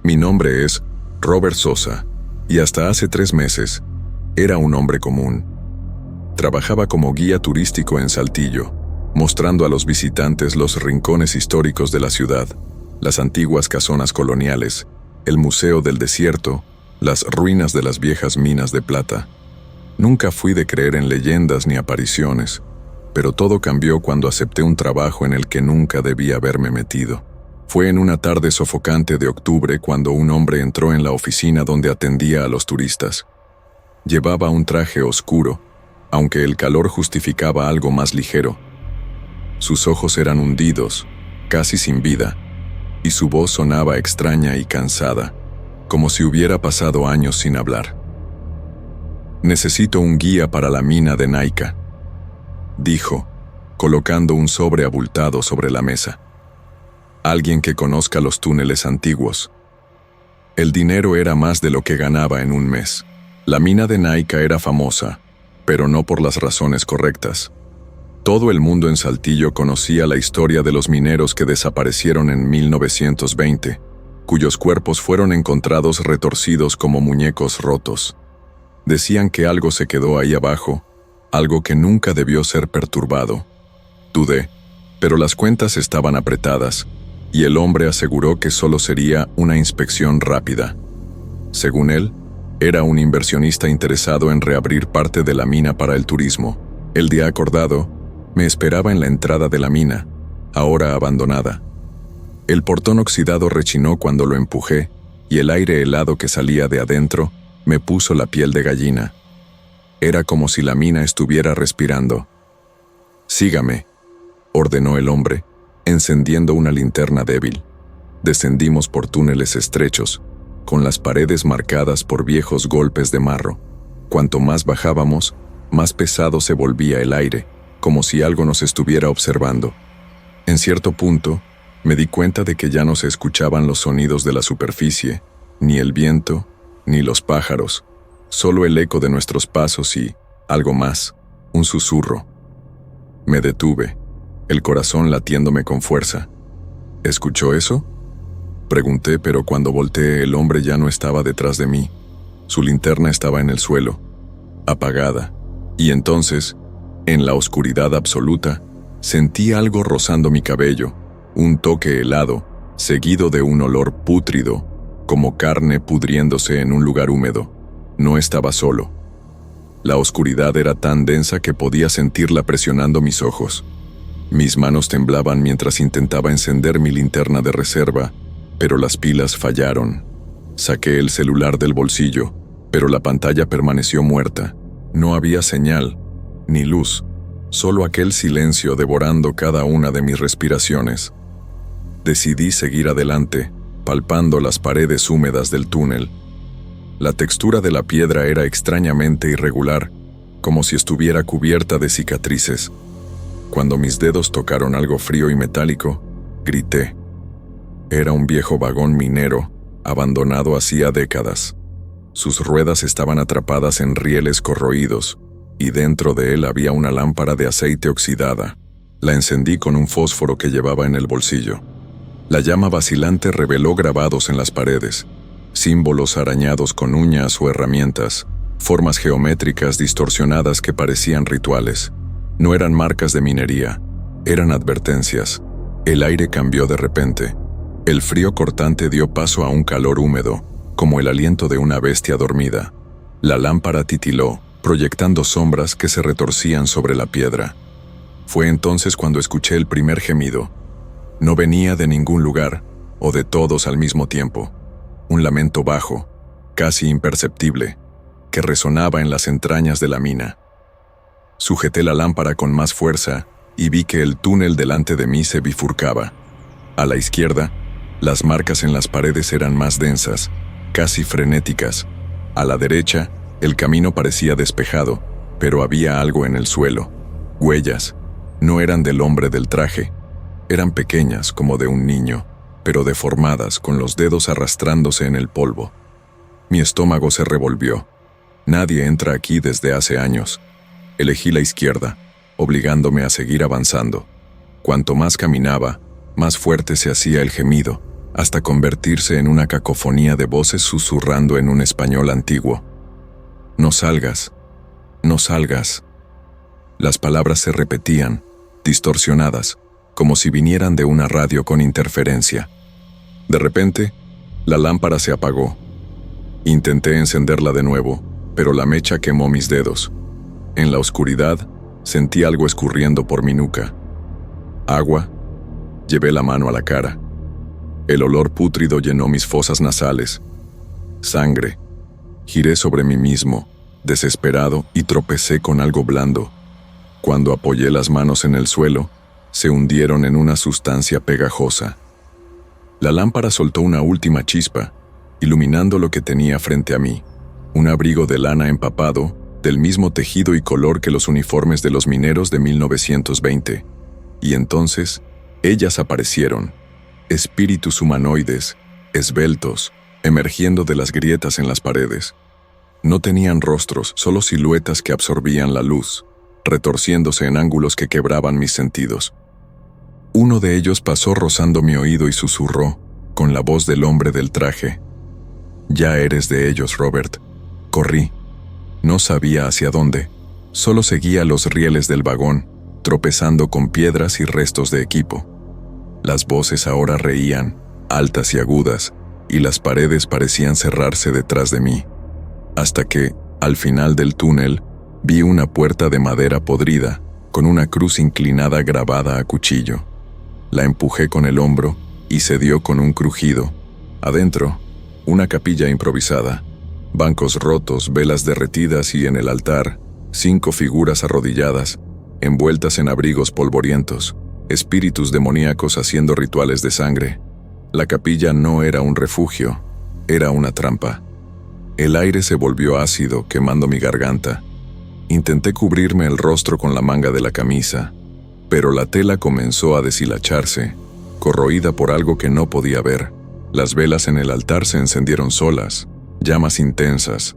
Mi nombre es Robert Sosa, y hasta hace 3 meses era un hombre común. Trabajaba como guía turístico en Saltillo, mostrando a los visitantes los rincones históricos de la ciudad, las antiguas casonas coloniales, el Museo del Desierto, las ruinas de las viejas minas de plata. Nunca fui de creer en leyendas ni apariciones, pero todo cambió cuando acepté un trabajo en el que nunca debía haberme metido. Fue en una tarde sofocante de octubre cuando un hombre entró en la oficina donde atendía a los turistas. Llevaba un traje oscuro, aunque el calor justificaba algo más ligero. Sus ojos eran hundidos, casi sin vida, y su voz sonaba extraña y cansada, como si hubiera pasado años sin hablar. «Necesito un guía para la mina de Naica», dijo, colocando un sobre abultado sobre la mesa. «Alguien que conozca los túneles antiguos». El dinero era más de lo que ganaba en un mes. La mina de Naica era famosa, pero no por las razones correctas. Todo el mundo en Saltillo conocía la historia de los mineros que desaparecieron en 1920, cuyos cuerpos fueron encontrados retorcidos como muñecos rotos. Decían que algo se quedó ahí abajo, algo que nunca debió ser perturbado. Dudé, pero las cuentas estaban apretadas, y el hombre aseguró que solo sería una inspección rápida. Según él, era un inversionista interesado en reabrir parte de la mina para el turismo. El día acordado, me esperaba en la entrada de la mina, ahora abandonada. El portón oxidado rechinó cuando lo empujé, y el aire helado que salía de adentro me puso la piel de gallina. Era como si la mina estuviera respirando. «Sígame», ordenó el hombre, encendiendo una linterna débil. Descendimos por túneles estrechos, con las paredes marcadas por viejos golpes de marro. Cuanto más bajábamos, más pesado se volvía el aire, como si algo nos estuviera observando. En cierto punto, me di cuenta de que ya no se escuchaban los sonidos de la superficie, ni el viento, ni los pájaros, solo el eco de nuestros pasos y, algo más, un susurro. Me detuve, el corazón latiéndome con fuerza. ¿Escuchó eso?, pregunté, pero cuando volteé el hombre ya no estaba detrás de mí. Su linterna estaba en el suelo, apagada, y entonces, en la oscuridad absoluta, sentí algo rozando mi cabello, un toque helado, seguido de un olor pútrido, como carne pudriéndose en un lugar húmedo. No estaba solo. La oscuridad era tan densa que podía sentirla presionando mis ojos. Mis manos temblaban mientras intentaba encender mi linterna de reserva, pero las pilas fallaron. Saqué el celular del bolsillo, pero la pantalla permaneció muerta. No había señal, ni luz, solo aquel silencio devorando cada una de mis respiraciones. Decidí seguir adelante, palpando las paredes húmedas del túnel. La textura de la piedra era extrañamente irregular, como si estuviera cubierta de cicatrices. Cuando mis dedos tocaron algo frío y metálico, grité. Era un viejo vagón minero, abandonado hacía décadas. Sus ruedas estaban atrapadas en rieles corroídos, y dentro de él había una lámpara de aceite oxidada. La encendí con un fósforo que llevaba en el bolsillo. La llama vacilante reveló grabados en las paredes, símbolos arañados con uñas o herramientas, formas geométricas distorsionadas que parecían rituales. No eran marcas de minería, eran advertencias. El aire cambió de repente. El frío cortante dio paso a un calor húmedo, como el aliento de una bestia dormida. La lámpara titiló, proyectando sombras que se retorcían sobre la piedra. Fue entonces cuando escuché el primer gemido. No venía de ningún lugar, o de todos al mismo tiempo. Un lamento bajo, casi imperceptible, que resonaba en las entrañas de la mina. Sujeté la lámpara con más fuerza y vi que el túnel delante de mí se bifurcaba. A la izquierda, las marcas en las paredes eran más densas, casi frenéticas. A la derecha, el camino parecía despejado, pero había algo en el suelo. Huellas. No eran del hombre del traje. Eran pequeñas, como de un niño, pero deformadas, con los dedos arrastrándose en el polvo. Mi estómago se revolvió. Nadie entra aquí desde hace años. Elegí la izquierda, obligándome a seguir avanzando. Cuanto más caminaba, más fuerte se hacía el gemido, hasta convertirse en una cacofonía de voces susurrando en un español antiguo. «No salgas, no salgas». Las palabras se repetían, distorsionadas, como si vinieran de una radio con interferencia. De repente, la lámpara se apagó. Intenté encenderla de nuevo, pero la mecha quemó mis dedos. En la oscuridad, sentí algo escurriendo por mi nuca. Agua. Llevé la mano a la cara. El olor pútrido llenó mis fosas nasales. Sangre. Giré sobre mí mismo, desesperado, y tropecé con algo blando. Cuando apoyé las manos en el suelo, se hundieron en una sustancia pegajosa. La lámpara soltó una última chispa, iluminando lo que tenía frente a mí. Un abrigo de lana empapado, del mismo tejido y color que los uniformes de los mineros de 1920. Y entonces, ellas aparecieron. Espíritus humanoides, esbeltos, emergiendo de las grietas en las paredes. No tenían rostros, solo siluetas que absorbían la luz, retorciéndose en ángulos que quebraban mis sentidos. Uno de ellos pasó rozando mi oído y susurró, con la voz del hombre del traje: «Ya eres de ellos, Robert». Corrí. No sabía hacia dónde. Solo seguía los rieles del vagón, tropezando con piedras y restos de equipo. Las voces ahora reían, altas y agudas, y las paredes parecían cerrarse detrás de mí. Hasta que, al final del túnel, vi una puerta de madera podrida, con una cruz inclinada grabada a cuchillo. La empujé con el hombro y cedió con un crujido. Adentro, una capilla improvisada, bancos rotos, velas derretidas y en el altar, 5 figuras arrodilladas, envueltas en abrigos polvorientos, espíritus demoníacos haciendo rituales de sangre. La capilla no era un refugio, era una trampa. El aire se volvió ácido, quemando mi garganta. Intenté cubrirme el rostro con la manga de la camisa, pero la tela comenzó a deshilacharse, corroída por algo que no podía ver. Las velas en el altar se encendieron solas, llamas intensas.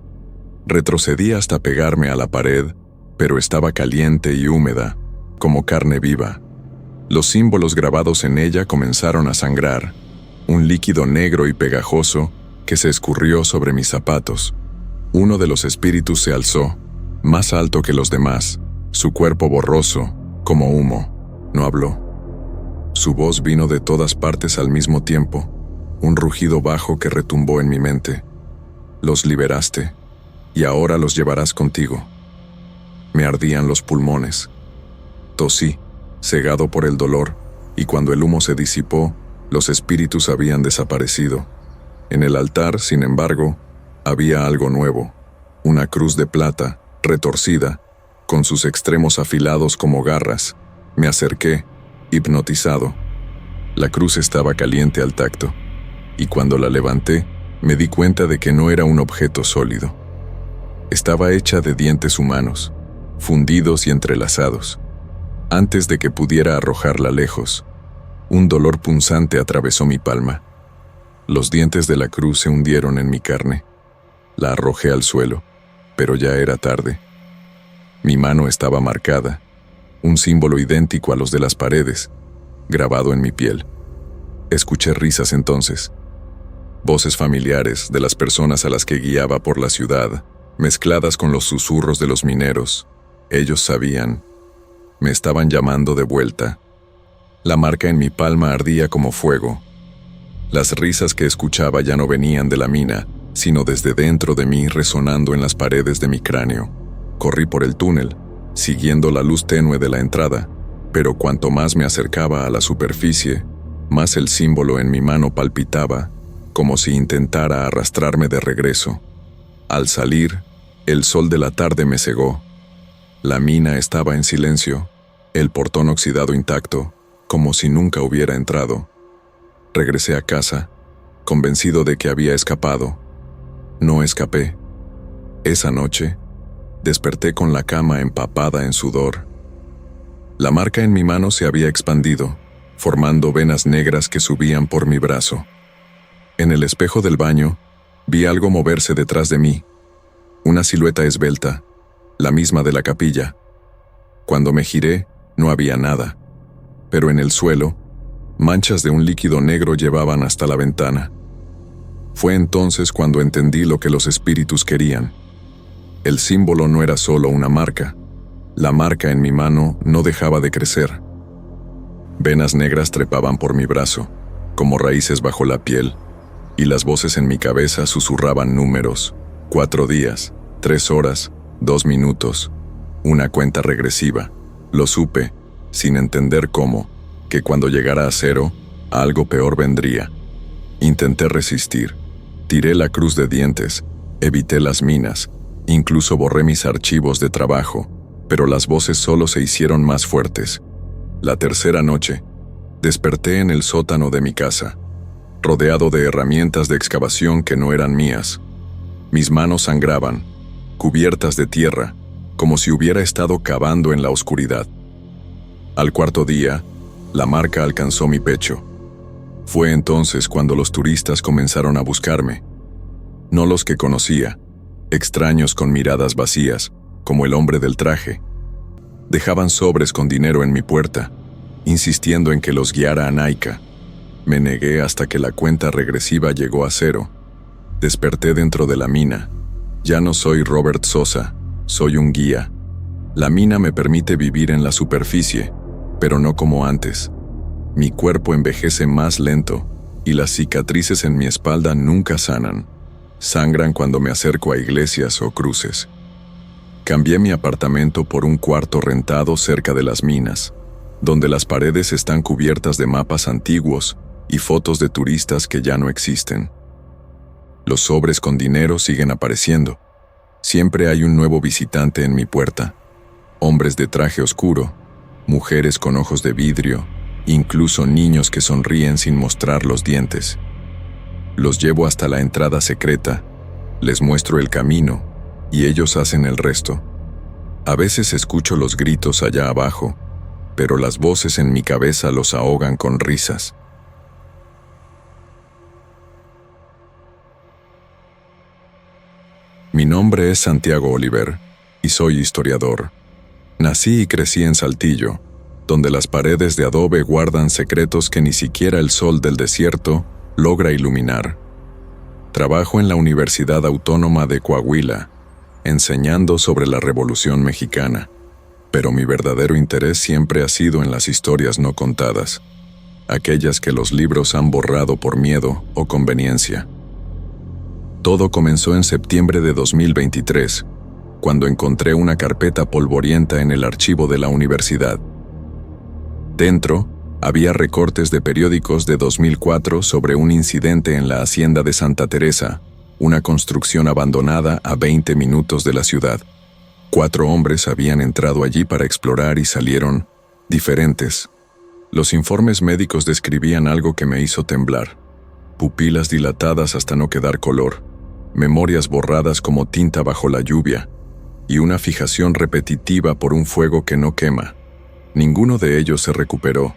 Retrocedí hasta pegarme a la pared, pero estaba caliente y húmeda, como carne viva. Los símbolos grabados en ella comenzaron a sangrar, un líquido negro y pegajoso que se escurrió sobre mis zapatos. Uno de los espíritus se alzó, más alto que los demás, su cuerpo borroso, como humo. No habló. Su voz vino de todas partes al mismo tiempo, un rugido bajo que retumbó en mi mente. Los liberaste, y ahora los llevarás contigo. Me ardían los pulmones. Tosí, cegado por el dolor, y cuando el humo se disipó, los espíritus habían desaparecido. En el altar, sin embargo, había algo nuevo, una cruz de plata, retorcida, con sus extremos afilados como garras. Me acerqué, hipnotizado. La cruz estaba caliente al tacto, y cuando la levanté, me di cuenta de que no era un objeto sólido. Estaba hecha de dientes humanos, fundidos y entrelazados. Antes de que pudiera arrojarla lejos, un dolor punzante atravesó mi palma. Los dientes de la cruz se hundieron en mi carne. La arrojé al suelo, pero ya era tarde. Mi mano estaba marcada, un símbolo idéntico a los de las paredes, grabado en mi piel. Escuché risas entonces, voces familiares de las personas a las que guiaba por la ciudad, mezcladas con los susurros de los mineros. Ellos sabían, me estaban llamando de vuelta. La marca en mi palma ardía como fuego. Las risas que escuchaba ya no venían de la mina, sino desde dentro de mí, resonando en las paredes de mi cráneo. Corrí por el túnel, siguiendo la luz tenue de la entrada, pero cuanto más me acercaba a la superficie, más el símbolo en mi mano palpitaba, como si intentara arrastrarme de regreso. Al salir, el sol de la tarde me cegó. La mina estaba en silencio, el portón oxidado intacto, como si nunca hubiera entrado. Regresé a casa, convencido de que había escapado. No escapé. Esa noche, desperté con la cama empapada en sudor. La marca en mi mano se había expandido, formando venas negras que subían por mi brazo. En el espejo del baño, vi algo moverse detrás de mí, una silueta esbelta, la misma de la capilla. Cuando me giré, no había nada, pero en el suelo, Manchas de un líquido negro llevaban hasta la ventana. Fue entonces cuando entendí lo que los espíritus querían. El símbolo no era solo una marca. La marca en mi mano no dejaba de crecer. Venas negras trepaban por mi brazo, como raíces bajo la piel, y las voces en mi cabeza susurraban números: 4 días, 3 horas, 2 minutos, una cuenta regresiva. Lo supe, sin entender cómo, que cuando llegara a 0, algo peor vendría. Intenté resistir. Tiré la cruz de dientes, evité las minas, incluso borré mis archivos de trabajo, pero las voces solo se hicieron más fuertes. La tercera noche, desperté en el sótano de mi casa, rodeado de herramientas de excavación que no eran mías. Mis manos sangraban, cubiertas de tierra, como si hubiera estado cavando en la oscuridad. Al cuarto día, la marca alcanzó mi pecho. Fue entonces cuando los turistas comenzaron a buscarme. No los que conocía, extraños con miradas vacías, como el hombre del traje. Dejaban sobres con dinero en mi puerta, insistiendo en que los guiara a Naica. Me negué hasta que la cuenta regresiva llegó a 0. Desperté dentro de la mina. Ya no soy Robert Sosa, soy un guía. La mina me permite vivir en la superficie, pero no como antes. Mi cuerpo envejece más lento, y las cicatrices en mi espalda nunca sanan. Sangran cuando me acerco a iglesias o cruces. Cambié mi apartamento por un cuarto rentado cerca de las minas, donde las paredes están cubiertas de mapas antiguos y fotos de turistas que ya no existen. Los sobres con dinero siguen apareciendo. Siempre hay un nuevo visitante en mi puerta. Hombres de traje oscuro, mujeres con ojos de vidrio, incluso niños que sonríen sin mostrar los dientes. Los llevo hasta la entrada secreta, les muestro el camino, y ellos hacen el resto. A veces escucho los gritos allá abajo, pero las voces en mi cabeza los ahogan con risas. Mi nombre es Santiago Oliver, y soy historiador. Nací y crecí en Saltillo, donde las paredes de adobe guardan secretos que ni siquiera el sol del desierto logra iluminar. Trabajo en la Universidad Autónoma de Coahuila, enseñando sobre la Revolución Mexicana, pero mi verdadero interés siempre ha sido en las historias no contadas, aquellas que los libros han borrado por miedo o conveniencia. Todo comenzó en septiembre de 2023, cuando encontré una carpeta polvorienta en el archivo de la universidad. Dentro, había recortes de periódicos de 2004 sobre un incidente en la hacienda de Santa Teresa, una construcción abandonada a 20 minutos de la ciudad. 4 hombres habían entrado allí para explorar y salieron diferentes. Los informes médicos describían algo que me hizo temblar: pupilas dilatadas hasta no quedar color, memorias borradas como tinta bajo la lluvia, y una fijación repetitiva por un fuego que no quema. Ninguno de ellos se recuperó.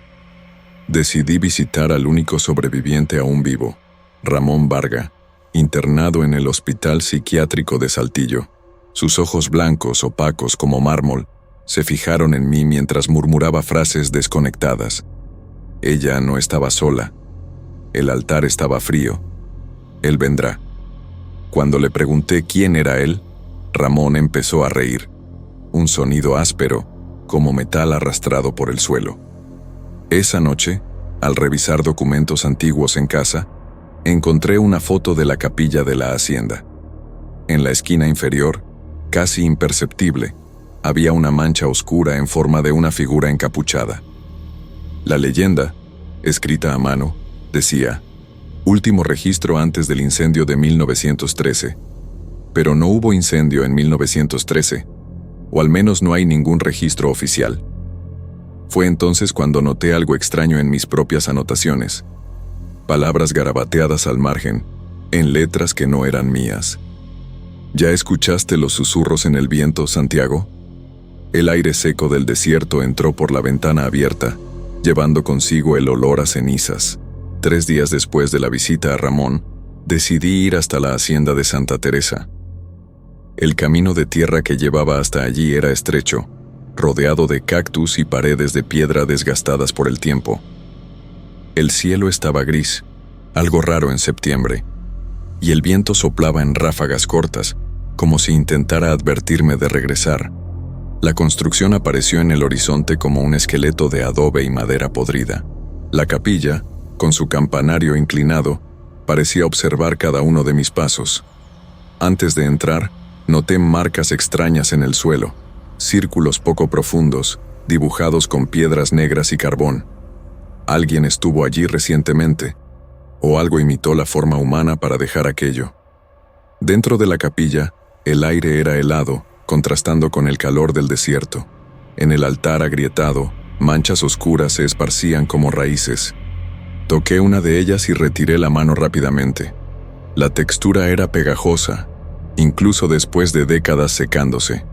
Decidí visitar al único sobreviviente aún vivo, Ramón Varga, internado en el Hospital Psiquiátrico de Saltillo. Sus ojos blancos, opacos como mármol, se fijaron en mí mientras murmuraba frases desconectadas. Ella no estaba sola. El altar estaba frío. Él vendrá. Cuando le pregunté quién era él, Ramón empezó a reír. Un sonido áspero, como metal arrastrado por el suelo. Esa noche, al revisar documentos antiguos en casa, encontré una foto de la capilla de la hacienda. En la esquina inferior, casi imperceptible, había una mancha oscura en forma de una figura encapuchada. La leyenda, escrita a mano, decía: último registro antes del incendio de 1913. Pero no hubo incendio en 1913, o al menos no hay ningún registro oficial. Fue entonces cuando noté algo extraño en mis propias anotaciones. Palabras garabateadas al margen, en letras que no eran mías. ¿Ya escuchaste los susurros en el viento, Santiago? El aire seco del desierto entró por la ventana abierta, llevando consigo el olor a cenizas. 3 días después de la visita a Ramón, decidí ir hasta la hacienda de Santa Teresa. El camino de tierra que llevaba hasta allí era estrecho, rodeado de cactus y paredes de piedra desgastadas por el tiempo. El cielo estaba gris, algo raro en septiembre, y el viento soplaba en ráfagas cortas, como si intentara advertirme de regresar. La construcción apareció en el horizonte como un esqueleto de adobe y madera podrida. La capilla, con su campanario inclinado, parecía observar cada uno de mis pasos. Antes de entrar, noté marcas extrañas en el suelo, círculos poco profundos, dibujados con piedras negras y carbón. Alguien estuvo allí recientemente, o algo imitó la forma humana para dejar aquello. Dentro de la capilla, el aire era helado, contrastando con el calor del desierto. En el altar agrietado, manchas oscuras se esparcían como raíces. Toqué una de ellas y retiré la mano rápidamente. La textura era pegajosa, incluso después de décadas secándose.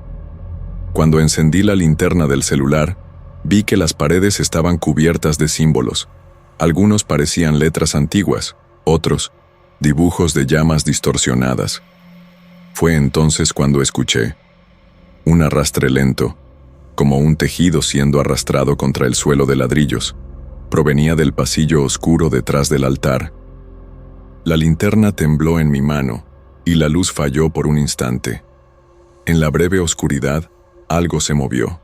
Cuando encendí la linterna del celular, vi que las paredes estaban cubiertas de símbolos. Algunos parecían letras antiguas, otros, dibujos de llamas distorsionadas. Fue entonces cuando escuché un arrastre lento, como un tejido siendo arrastrado contra el suelo de ladrillos. Provenía del pasillo oscuro detrás del altar. La linterna tembló en mi mano, y la luz falló por un instante. En la breve oscuridad, algo se movió.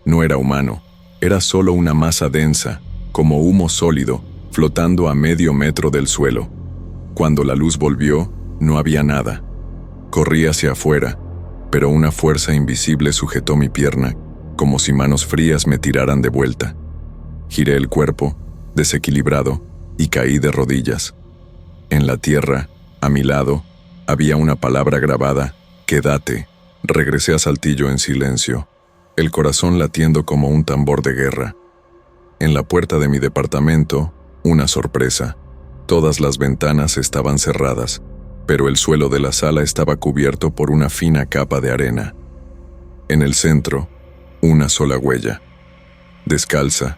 No era humano, era solo una masa densa, como humo sólido, flotando a medio metro del suelo. Cuando la luz volvió, no había nada. Corrí hacia afuera, pero una fuerza invisible sujetó mi pierna, como si manos frías me tiraran de vuelta. Giré el cuerpo, desequilibrado, y caí de rodillas. En la tierra, a mi lado, había una palabra grabada: quédate. Regresé a Saltillo en silencio, el corazón latiendo como un tambor de guerra. En la puerta de mi departamento, una sorpresa. Todas las ventanas estaban cerradas, pero el suelo de la sala estaba cubierto por una fina capa de arena. En el centro, una sola huella, descalza,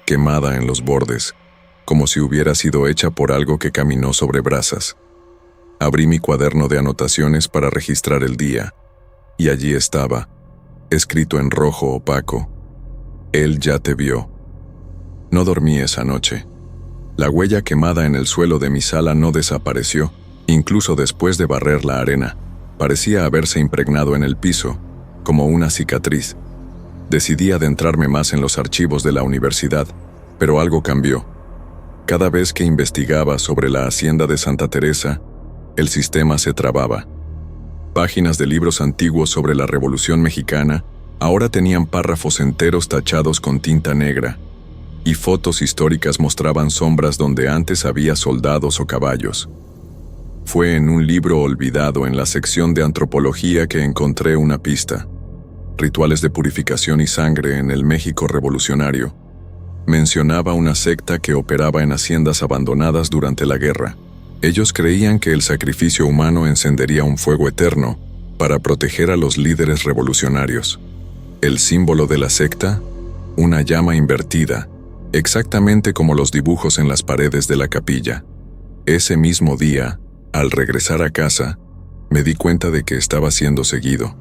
quemada en los bordes, como si hubiera sido hecha por algo que caminó sobre brasas. Abrí mi cuaderno de anotaciones para registrar el día, y allí estaba, escrito en rojo opaco: él ya te vio. No dormí esa noche. La huella quemada en el suelo de mi sala no desapareció, incluso después de barrer la arena. Parecía haberse impregnado en el piso, como una cicatriz. Decidí adentrarme más en los archivos de la universidad, pero algo cambió. Cada vez que investigaba sobre la hacienda de Santa Teresa, el sistema se trababa. Páginas de libros antiguos sobre la Revolución Mexicana ahora tenían párrafos enteros tachados con tinta negra, y fotos históricas mostraban sombras donde antes había soldados o caballos. Fue en un libro olvidado en la sección de antropología que encontré una pista: Rituales de purificación y sangre en el México revolucionario. Mencionaba una secta que operaba en haciendas abandonadas durante la guerra. Ellos creían que el sacrificio humano encendería un fuego eterno para proteger a los líderes revolucionarios. El símbolo de la secta: una llama invertida, exactamente como los dibujos en las paredes de la capilla. Ese mismo día, al regresar a casa, me di cuenta de que estaba siendo seguido.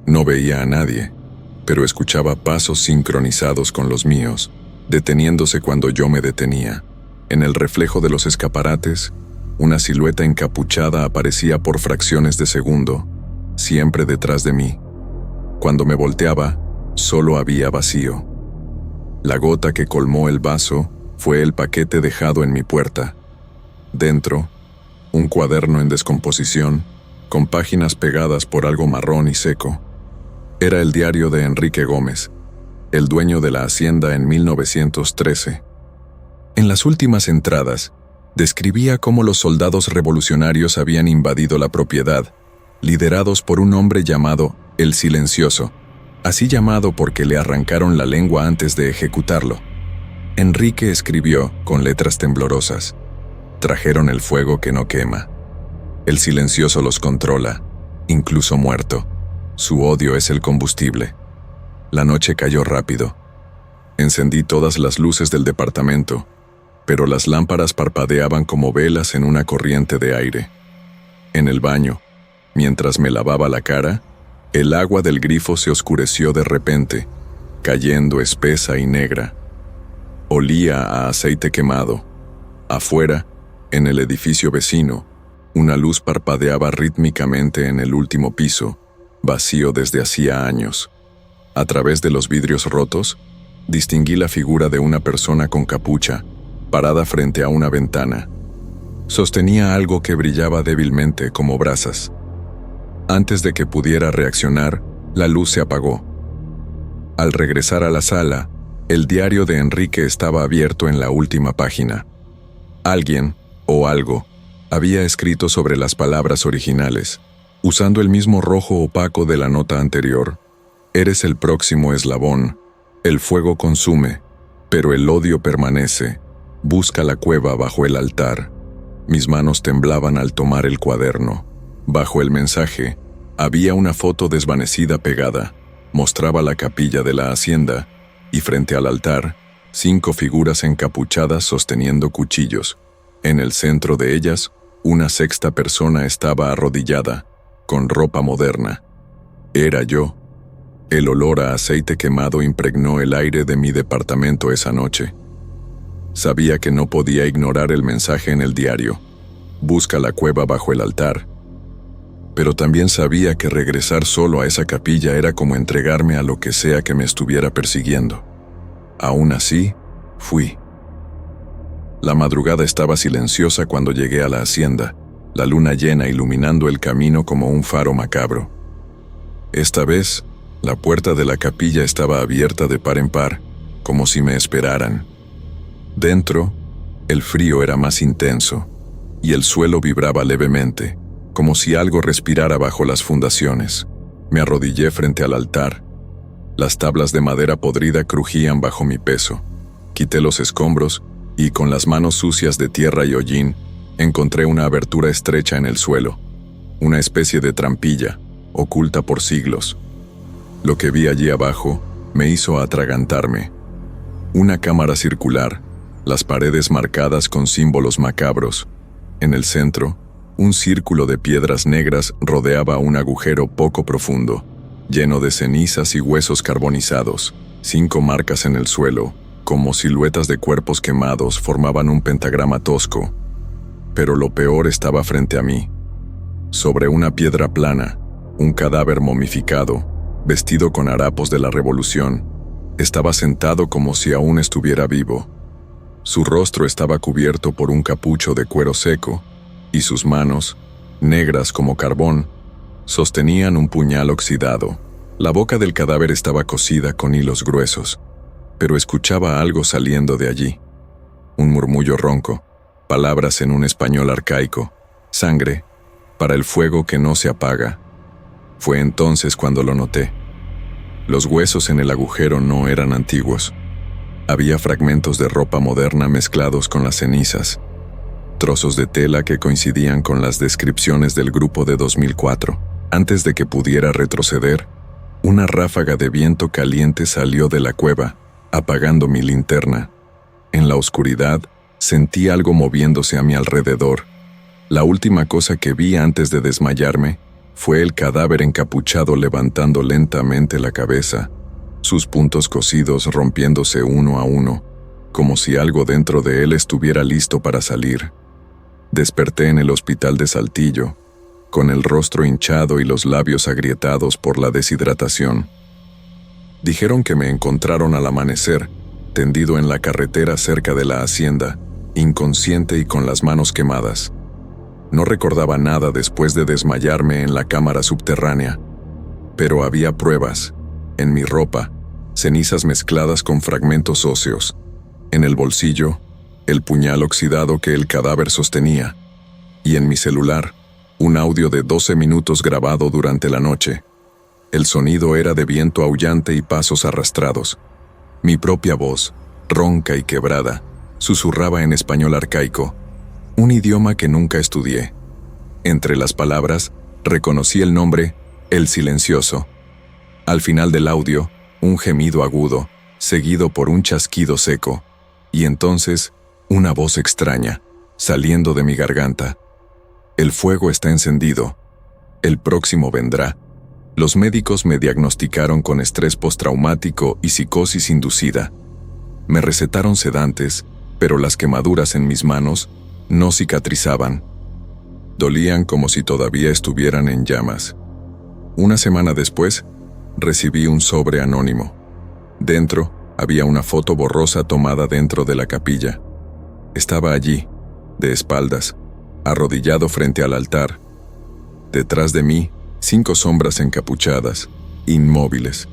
No veía a nadie, pero escuchaba pasos sincronizados con los míos, deteniéndose cuando yo me detenía. En el reflejo de los escaparates, una silueta encapuchada aparecía por fracciones de segundo, siempre detrás de mí. Cuando me volteaba, solo había vacío. La gota que colmó el vaso fue el paquete dejado en mi puerta. Dentro, un cuaderno en descomposición, con páginas pegadas por algo marrón y seco. Era el diario de Enrique Gómez, el dueño de la hacienda en 1913. En las últimas entradas, describía cómo los soldados revolucionarios habían invadido la propiedad, liderados por un hombre llamado El Silencioso, así llamado porque le arrancaron la lengua antes de ejecutarlo. Enrique escribió, con letras temblorosas: trajeron el fuego que no quema. El Silencioso los controla, incluso muerto. Su odio es el combustible. La noche cayó rápido. Encendí todas las luces del departamento, pero las lámparas parpadeaban como velas en una corriente de aire. En el baño, mientras me lavaba la cara, el agua del grifo se oscureció de repente, cayendo espesa y negra. Olía a aceite quemado. Afuera, en el edificio vecino, una luz parpadeaba rítmicamente en el último piso, vacío desde hacía años. A través de los vidrios rotos, distinguí la figura de una persona con capucha, parada frente a una ventana. Sostenía algo que brillaba débilmente como brasas. Antes de que pudiera reaccionar, la luz se apagó. Al regresar a la sala, el diario de Enrique estaba abierto en la última página. Alguien, o algo, había escrito sobre las palabras originales, usando el mismo rojo opaco de la nota anterior. Eres el próximo eslabón. El fuego consume, pero el odio permanece. Busca la cueva bajo el altar. Mis manos temblaban al tomar el cuaderno. Bajo el mensaje, había una foto desvanecida pegada. Mostraba la capilla de la hacienda, y frente al altar, 5 figuras encapuchadas sosteniendo cuchillos. En el centro de ellas, una sexta persona estaba arrodillada, con ropa moderna. Era yo. El olor a aceite quemado impregnó el aire de mi departamento esa noche. Sabía que no podía ignorar el mensaje en el diario. Busca la cueva bajo el altar. Pero también sabía que regresar solo a esa capilla era como entregarme a lo que sea que me estuviera persiguiendo. Aún así, fui. La madrugada estaba silenciosa cuando llegué a la hacienda, la luna llena iluminando el camino como un faro macabro. Esta vez, la puerta de la capilla estaba abierta de par en par, como si me esperaran. Dentro, el frío era más intenso, y el suelo vibraba levemente, como si algo respirara bajo las fundaciones. Me arrodillé frente al altar. Las tablas de madera podrida crujían bajo mi peso. Quité los escombros y, con las manos sucias de tierra y hollín, encontré una abertura estrecha en el suelo, una especie de trampilla, oculta por siglos. Lo que vi allí abajo me hizo atragantarme. Una cámara circular, las paredes marcadas con símbolos macabros. En el centro, un círculo de piedras negras rodeaba un agujero poco profundo, lleno de cenizas y huesos carbonizados. 5 marcas en el suelo, como siluetas de cuerpos quemados, formaban un pentagrama tosco. Pero lo peor estaba frente a mí. Sobre una piedra plana, un cadáver momificado, vestido con harapos de la Revolución, estaba sentado como si aún estuviera vivo. Su rostro estaba cubierto por un capucho de cuero seco, y sus manos, negras como carbón, sostenían un puñal oxidado. La boca del cadáver estaba cosida con hilos gruesos, pero escuchaba algo saliendo de allí. Un murmullo ronco, palabras en un español arcaico, sangre, para el fuego que no se apaga. Fue entonces cuando lo noté. Los huesos en el agujero no eran antiguos. Había fragmentos de ropa moderna mezclados con las cenizas, trozos de tela que coincidían con las descripciones del grupo de 2004. Antes de que pudiera retroceder, una ráfaga de viento caliente salió de la cueva, apagando mi linterna. En la oscuridad, sentí algo moviéndose a mi alrededor. La última cosa que vi antes de desmayarme fue el cadáver encapuchado levantando lentamente la cabeza, sus puntos cosidos rompiéndose uno a uno, como si algo dentro de él estuviera listo para salir. Desperté en el hospital de Saltillo, con el rostro hinchado y los labios agrietados por la deshidratación. Dijeron que me encontraron al amanecer, tendido en la carretera cerca de la hacienda, inconsciente y con las manos quemadas. No recordaba nada después de desmayarme en la cámara subterránea, pero había pruebas, en mi ropa, cenizas mezcladas con fragmentos óseos, en el bolsillo, el puñal oxidado que el cadáver sostenía, y en mi celular, un audio de 12 minutos grabado durante la noche. El sonido era de viento aullante y pasos arrastrados. Mi propia voz, ronca y quebrada, susurraba en español arcaico, un idioma que nunca estudié. Entre las palabras, reconocí el nombre, El Silencioso. Al final del audio, un gemido agudo, seguido por un chasquido seco, y entonces, una voz extraña, saliendo de mi garganta. El fuego está encendido. El próximo vendrá. Los médicos me diagnosticaron con estrés postraumático y psicosis inducida. Me recetaron sedantes, pero las quemaduras en mis manos no cicatrizaban. Dolían como si todavía estuvieran en llamas. Una semana después, recibí un sobre anónimo. Dentro había una foto borrosa tomada dentro de la capilla. Estaba allí, de espaldas, arrodillado frente al altar. Detrás de mí, 5 sombras encapuchadas, inmóviles.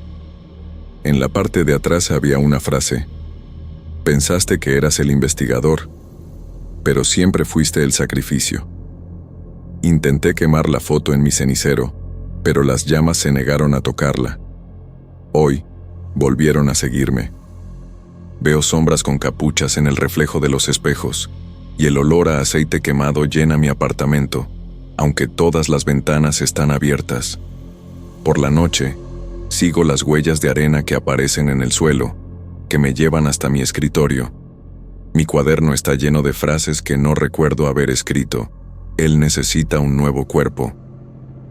En la parte de atrás había una frase: pensaste que eras el investigador, pero siempre fuiste el sacrificio. Intenté quemar la foto en mi cenicero, pero las llamas se negaron a tocarla. Hoy, volvieron a seguirme. Veo sombras con capuchas en el reflejo de los espejos, y el olor a aceite quemado llena mi apartamento, aunque todas las ventanas están abiertas. Por la noche, sigo las huellas de arena que aparecen en el suelo, que me llevan hasta mi escritorio. Mi cuaderno está lleno de frases que no recuerdo haber escrito. Él necesita un nuevo cuerpo.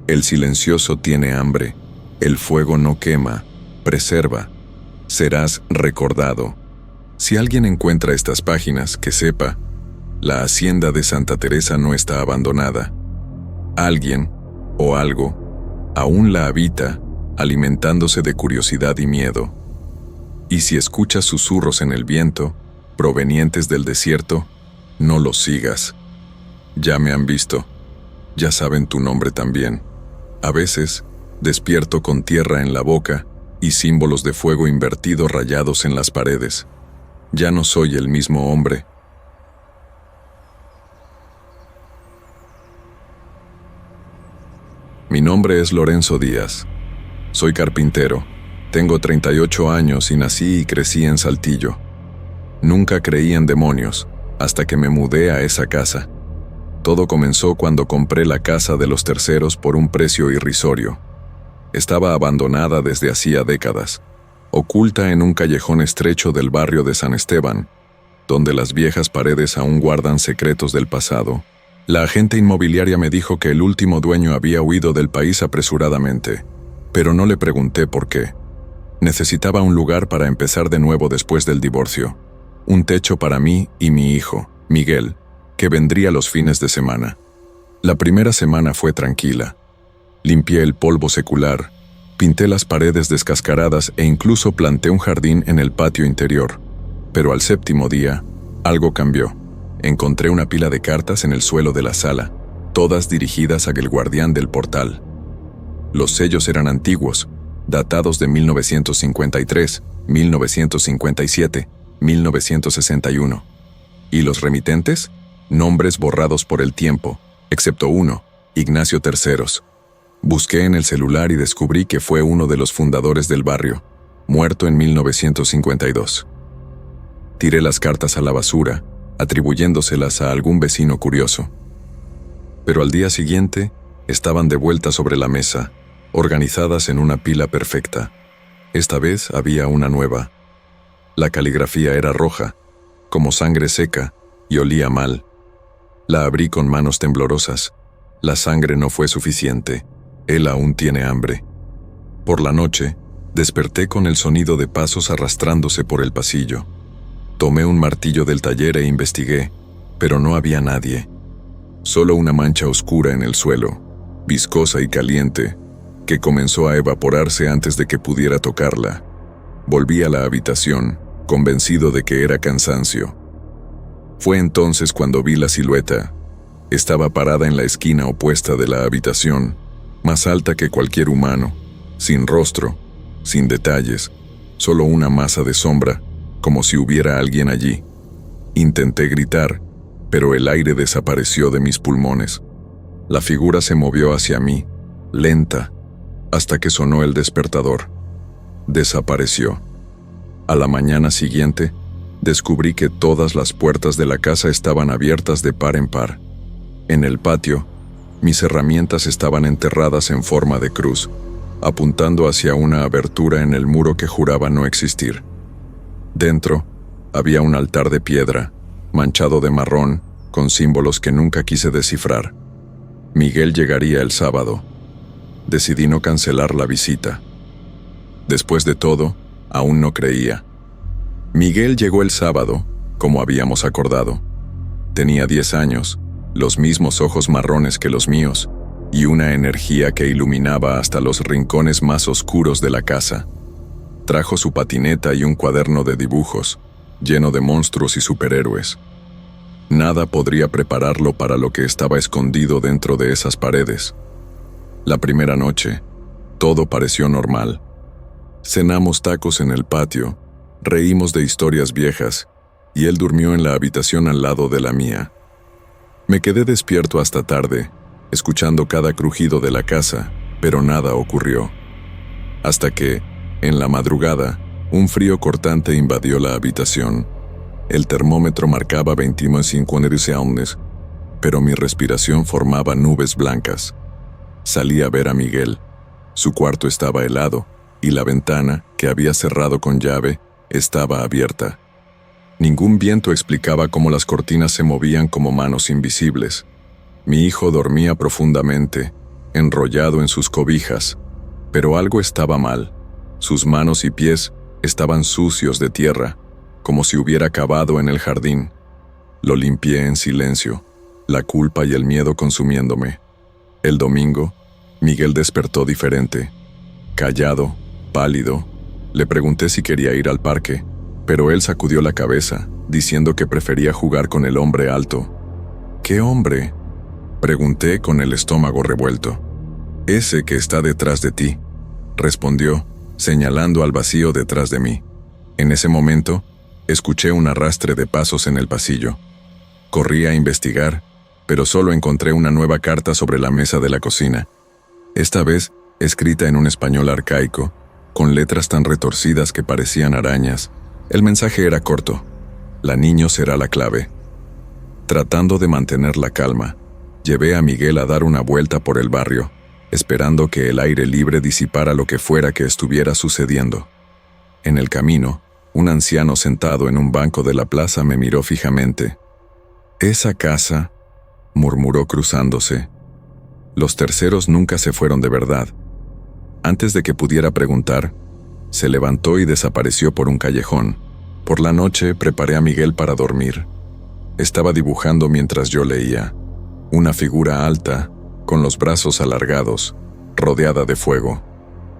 El silencioso tiene hambre. El fuego no quema, preserva. Serás recordado. Si alguien encuentra estas páginas, que sepa, la hacienda de Santa Teresa no está abandonada. Alguien, o algo, aún la habita, alimentándose de curiosidad y miedo. Y si escuchas susurros en el viento, provenientes del desierto, no los sigas. Ya me han visto, ya saben tu nombre también. A veces, despierto con tierra en la boca y símbolos de fuego invertido rayados en las paredes. Ya no soy el mismo hombre. Mi nombre es Lorenzo Díaz. Soy carpintero. Tengo 38 años y nací y crecí en Saltillo. Nunca creí en demonios, hasta que me mudé a esa casa. Todo comenzó cuando compré la casa de los terceros por un precio irrisorio. Estaba abandonada desde hacía décadas, oculta en un callejón estrecho del barrio de San Esteban, donde las viejas paredes aún guardan secretos del pasado. La agente inmobiliaria me dijo que el último dueño había huido del país apresuradamente, pero no le pregunté por qué. Necesitaba un lugar para empezar de nuevo después del divorcio, un techo para mí y mi hijo, Miguel, que vendría los fines de semana. La primera semana fue tranquila. Limpié el polvo secular, pinté las paredes descascaradas e incluso planté un jardín en el patio interior. Pero al 7º día, algo cambió. Encontré una pila de cartas en el suelo de la sala, todas dirigidas a el guardián del portal. Los sellos eran antiguos, datados de 1953, 1957, 1961. ¿Y los remitentes? Nombres borrados por el tiempo, excepto uno, Ignacio Terceros. Busqué en el celular y descubrí que fue uno de los fundadores del barrio, muerto en 1952. Tiré las cartas a la basura, atribuyéndoselas a algún vecino curioso. Pero al día siguiente, estaban de vuelta sobre la mesa, organizadas en una pila perfecta. Esta vez había una nueva. La caligrafía era roja, como sangre seca, y olía mal. La abrí con manos temblorosas. La sangre no fue suficiente. Él aún tiene hambre. Por la noche, desperté con el sonido de pasos arrastrándose por el pasillo. Tomé un martillo del taller e investigué, pero no había nadie. Solo una mancha oscura en el suelo, viscosa y caliente, que comenzó a evaporarse antes de que pudiera tocarla. Volví a la habitación, convencido de que era cansancio. Fue entonces cuando vi la silueta. Estaba parada en la esquina opuesta de la habitación, más alta que cualquier humano, sin rostro, sin detalles, solo una masa de sombra, como si hubiera alguien allí. Intenté gritar, pero el aire desapareció de mis pulmones. La figura se movió hacia mí, lenta, hasta que sonó el despertador. Desapareció. A la mañana siguiente, descubrí que todas las puertas de la casa estaban abiertas de par en par. En el patio, mis herramientas estaban enterradas en forma de cruz, apuntando hacia una abertura en el muro que juraba no existir. Dentro, había un altar de piedra, manchado de marrón, con símbolos que nunca quise descifrar. Miguel llegaría el sábado. Decidí no cancelar la visita. Después de todo, aún no creía. Miguel llegó el sábado, como habíamos acordado. Tenía 10 años, los mismos ojos marrones que los míos, y una energía que iluminaba hasta los rincones más oscuros de la casa. Trajo su patineta y un cuaderno de dibujos, lleno de monstruos y superhéroes. Nada podría prepararlo para lo que estaba escondido dentro de esas paredes. La primera noche, todo pareció normal. Cenamos tacos en el patio, reímos de historias viejas, y él durmió en la habitación al lado de la mía. Me quedé despierto hasta tarde, escuchando cada crujido de la casa, pero nada ocurrió. Hasta que, en la madrugada, un frío cortante invadió la habitación. El termómetro marcaba 25 grados, pero mi respiración formaba nubes blancas. Salí a ver a Miguel. Su cuarto estaba helado, y la ventana, que había cerrado con llave, estaba abierta. Ningún viento explicaba cómo las cortinas se movían como manos invisibles. Mi hijo dormía profundamente, enrollado en sus cobijas, pero algo estaba mal. Sus manos y pies estaban sucios de tierra, como si hubiera cavado en el jardín. Lo limpié en silencio, la culpa y el miedo consumiéndome. El domingo, Miguel despertó diferente. Callado, pálido, le pregunté si quería ir al parque, pero él sacudió la cabeza, diciendo que prefería jugar con el hombre alto. ¿Qué hombre?, pregunté con el estómago revuelto. Ese que está detrás de ti, respondió, señalando al vacío detrás de mí. En ese momento, escuché un arrastre de pasos en el pasillo. Corrí a investigar, pero solo encontré una nueva carta sobre la mesa de la cocina. Esta vez, escrita en un español arcaico, con letras tan retorcidas que parecían arañas. El mensaje era corto: la niño será la clave. Tratando de mantener la calma, llevé a Miguel a dar una vuelta por el barrio, esperando que el aire libre disipara lo que fuera que estuviera sucediendo. En el camino, un anciano sentado en un banco de la plaza me miró fijamente. «Esa casa», murmuró cruzándose. «Los terceros nunca se fueron de verdad». Antes de que pudiera preguntar, se levantó y desapareció por un callejón. Por la noche preparé a Miguel para dormir. Estaba dibujando mientras yo leía. Una figura alta, con los brazos alargados, rodeada de fuego.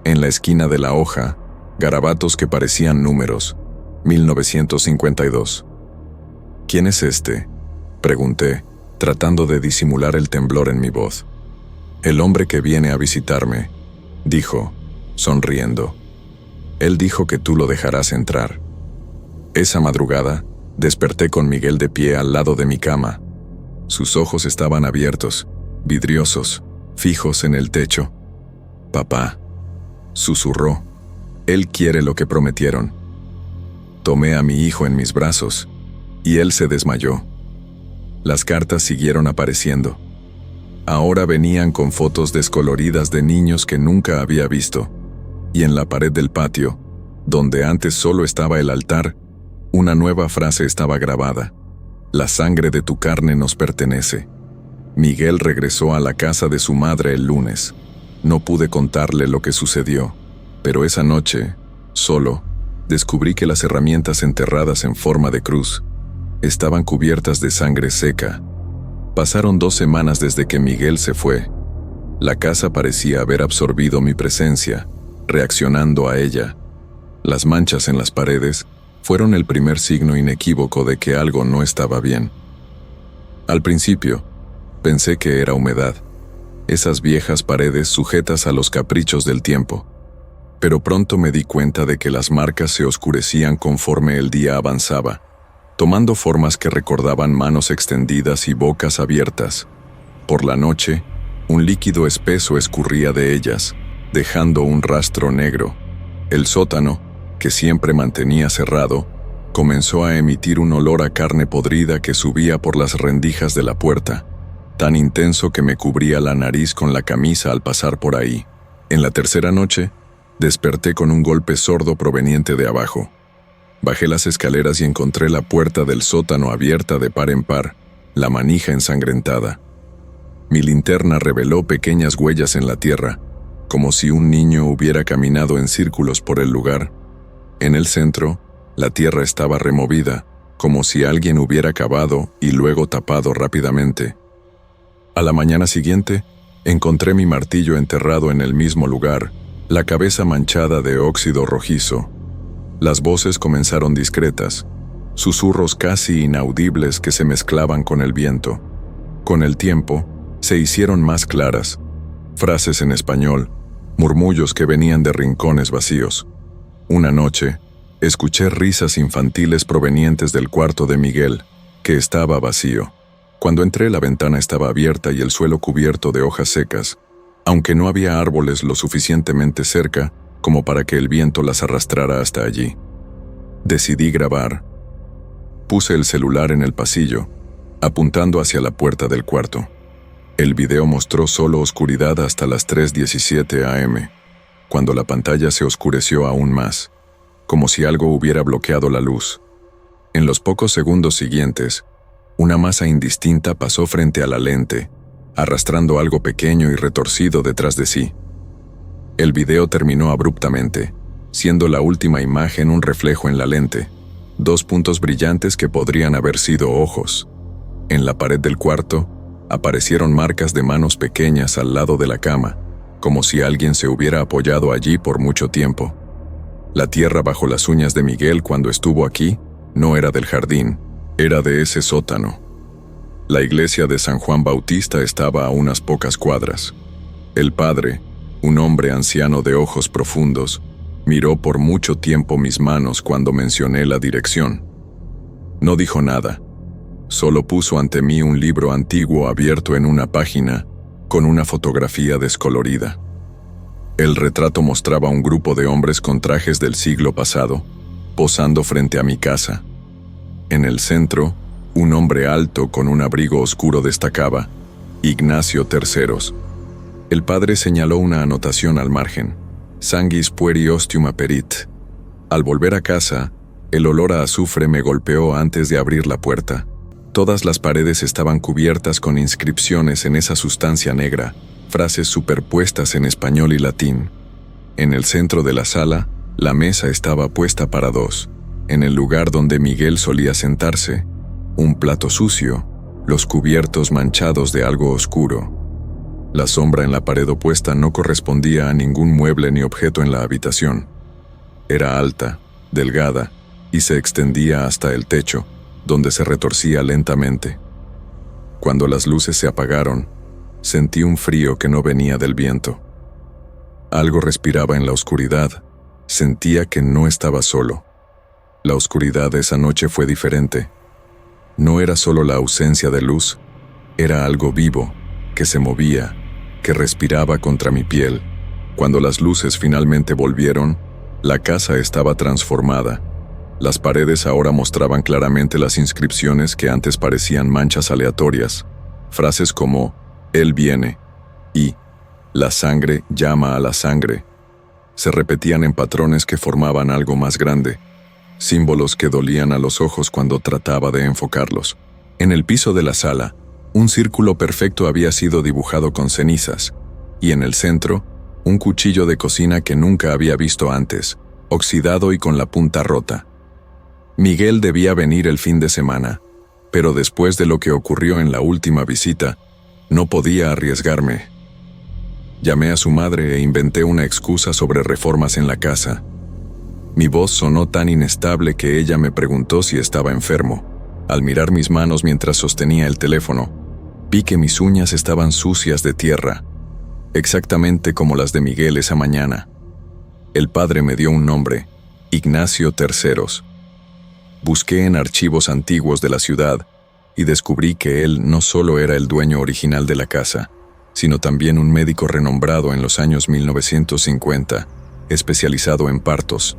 En la esquina de la hoja, garabatos que parecían números. 1952. «¿Quién es este?», pregunté, tratando de disimular el temblor en mi voz. «El hombre que viene a visitarme», dijo, sonriendo. «Él dijo que tú lo dejarás entrar». Esa madrugada, desperté con Miguel de pie al lado de mi cama. Sus ojos estaban abiertos, vidriosos, fijos en el techo. «Papá», susurró, «él quiere lo que prometieron». Tomé a mi hijo en mis brazos, y él se desmayó. Las cartas siguieron apareciendo. Ahora venían con fotos descoloridas de niños que nunca había visto, y en la pared del patio, donde antes solo estaba el altar, una nueva frase estaba grabada: «La sangre de tu carne nos pertenece». Miguel regresó a la casa de su madre el lunes. No pude contarle lo que sucedió, pero esa noche, solo, descubrí que las herramientas enterradas en forma de cruz estaban cubiertas de sangre seca. Pasaron 2 semanas desde que Miguel se fue. La casa parecía haber absorbido mi presencia, reaccionando a ella. Las manchas en las paredes fueron el primer signo inequívoco de que algo no estaba bien. Al principio, pensé que era humedad, esas viejas paredes sujetas a los caprichos del tiempo. Pero pronto me di cuenta de que las marcas se oscurecían conforme el día avanzaba, tomando formas que recordaban manos extendidas y bocas abiertas. Por la noche, un líquido espeso escurría de ellas, dejando un rastro negro. El sótano, que siempre mantenía cerrado, comenzó a emitir un olor a carne podrida que subía por las rendijas de la puerta, tan intenso que me cubría la nariz con la camisa al pasar por ahí. En la tercera noche, desperté con un golpe sordo proveniente de abajo. Bajé las escaleras y encontré la puerta del sótano abierta de par en par, la manija ensangrentada. Mi linterna reveló pequeñas huellas en la tierra, como si un niño hubiera caminado en círculos por el lugar. En el centro, La tierra estaba removida, como si alguien hubiera cavado y luego tapado rápidamente. A la mañana siguiente, encontré mi martillo enterrado en el mismo lugar, la cabeza manchada de óxido rojizo. Las voces comenzaron discretas, susurros casi inaudibles que se mezclaban con el viento. Con el tiempo, se hicieron más claras, frases en español, murmullos que venían de rincones vacíos. Una noche, escuché risas infantiles provenientes del cuarto de Miguel, que estaba vacío. Cuando entré, la ventana estaba abierta y el suelo cubierto de hojas secas, aunque no había árboles lo suficientemente cerca como para que el viento las arrastrara hasta allí. Decidí grabar. Puse el celular en el pasillo, apuntando hacia la puerta del cuarto. El video mostró solo oscuridad hasta las 3:17 am, cuando la pantalla se oscureció aún más, como si algo hubiera bloqueado la luz. En los pocos segundos siguientes, una masa indistinta pasó frente a la lente, arrastrando algo pequeño y retorcido detrás de sí. El video terminó abruptamente, siendo la última imagen un reflejo en la lente, 2 puntos brillantes que podrían haber sido ojos. En la pared del cuarto, aparecieron marcas de manos pequeñas al lado de la cama, como si alguien se hubiera apoyado allí por mucho tiempo. La tierra bajo las uñas de Miguel cuando estuvo aquí no era del jardín, era de ese sótano. La iglesia de San Juan Bautista estaba a unas pocas cuadras. El padre, un hombre anciano de ojos profundos, miró por mucho tiempo mis manos cuando mencioné la dirección. No dijo nada, solo puso ante mí un libro antiguo abierto en una página, con una fotografía descolorida. El retrato mostraba un grupo de hombres con trajes del siglo pasado, posando frente a mi casa. En el centro, un hombre alto con un abrigo oscuro destacaba, Ignacio Terceros. El padre señaló una anotación al margen, Sanguis pueri ostium aperit. Al volver a casa, el olor a azufre me golpeó antes de abrir la puerta. Todas las paredes estaban cubiertas con inscripciones en esa sustancia negra, frases superpuestas en español y latín. En el centro de la sala, la mesa estaba puesta para 2. En el lugar donde Miguel solía sentarse, un plato sucio, los cubiertos manchados de algo oscuro. La sombra en la pared opuesta no correspondía a ningún mueble ni objeto en la habitación. Era alta, delgada, y se extendía hasta el techo, donde se retorcía lentamente. Cuando las luces se apagaron, sentí un frío que no venía del viento. Algo respiraba en la oscuridad, sentía que no estaba solo. La oscuridad de esa noche fue diferente. No era solo la ausencia de luz, era algo vivo, que se movía, que respiraba contra mi piel. Cuando las luces finalmente volvieron, la casa estaba transformada. Las paredes ahora mostraban claramente las inscripciones que antes parecían manchas aleatorias, frases como «Él viene» y «La sangre llama a la sangre». Se repetían en patrones que formaban algo más grande, símbolos que dolían a los ojos cuando trataba de enfocarlos. En el piso de la sala, un círculo perfecto había sido dibujado con cenizas, y en el centro, un cuchillo de cocina que nunca había visto antes, oxidado y con la punta rota. Miguel debía venir el fin de semana, pero después de lo que ocurrió en la última visita, no podía arriesgarme. Llamé a su madre e inventé una excusa sobre reformas en la casa. Mi voz sonó tan inestable que ella me preguntó si estaba enfermo. Al mirar mis manos mientras sostenía el teléfono, vi que mis uñas estaban sucias de tierra, exactamente como las de Miguel esa mañana. El padre me dio un nombre, Ignacio Terceros. Busqué en archivos antiguos de la ciudad y descubrí que él no solo era el dueño original de la casa, sino también un médico renombrado en los años 1950, especializado en partos.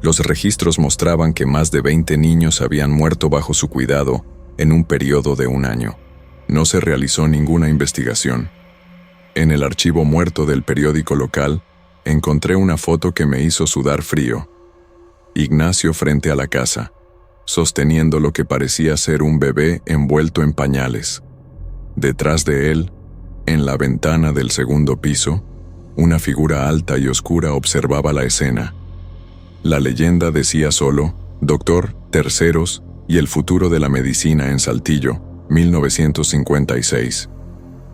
Los registros mostraban que más de 20 niños habían muerto bajo su cuidado en un periodo de 1 año. No se realizó ninguna investigación. En el archivo muerto del periódico local, encontré una foto que me hizo sudar frío. Ignacio frente a la casa, sosteniendo lo que parecía ser un bebé envuelto en pañales. Detrás de él, en la ventana del segundo piso, una figura alta y oscura observaba la escena. La leyenda decía solo, Doctor, Terceros y el futuro de la medicina en Saltillo, 1956.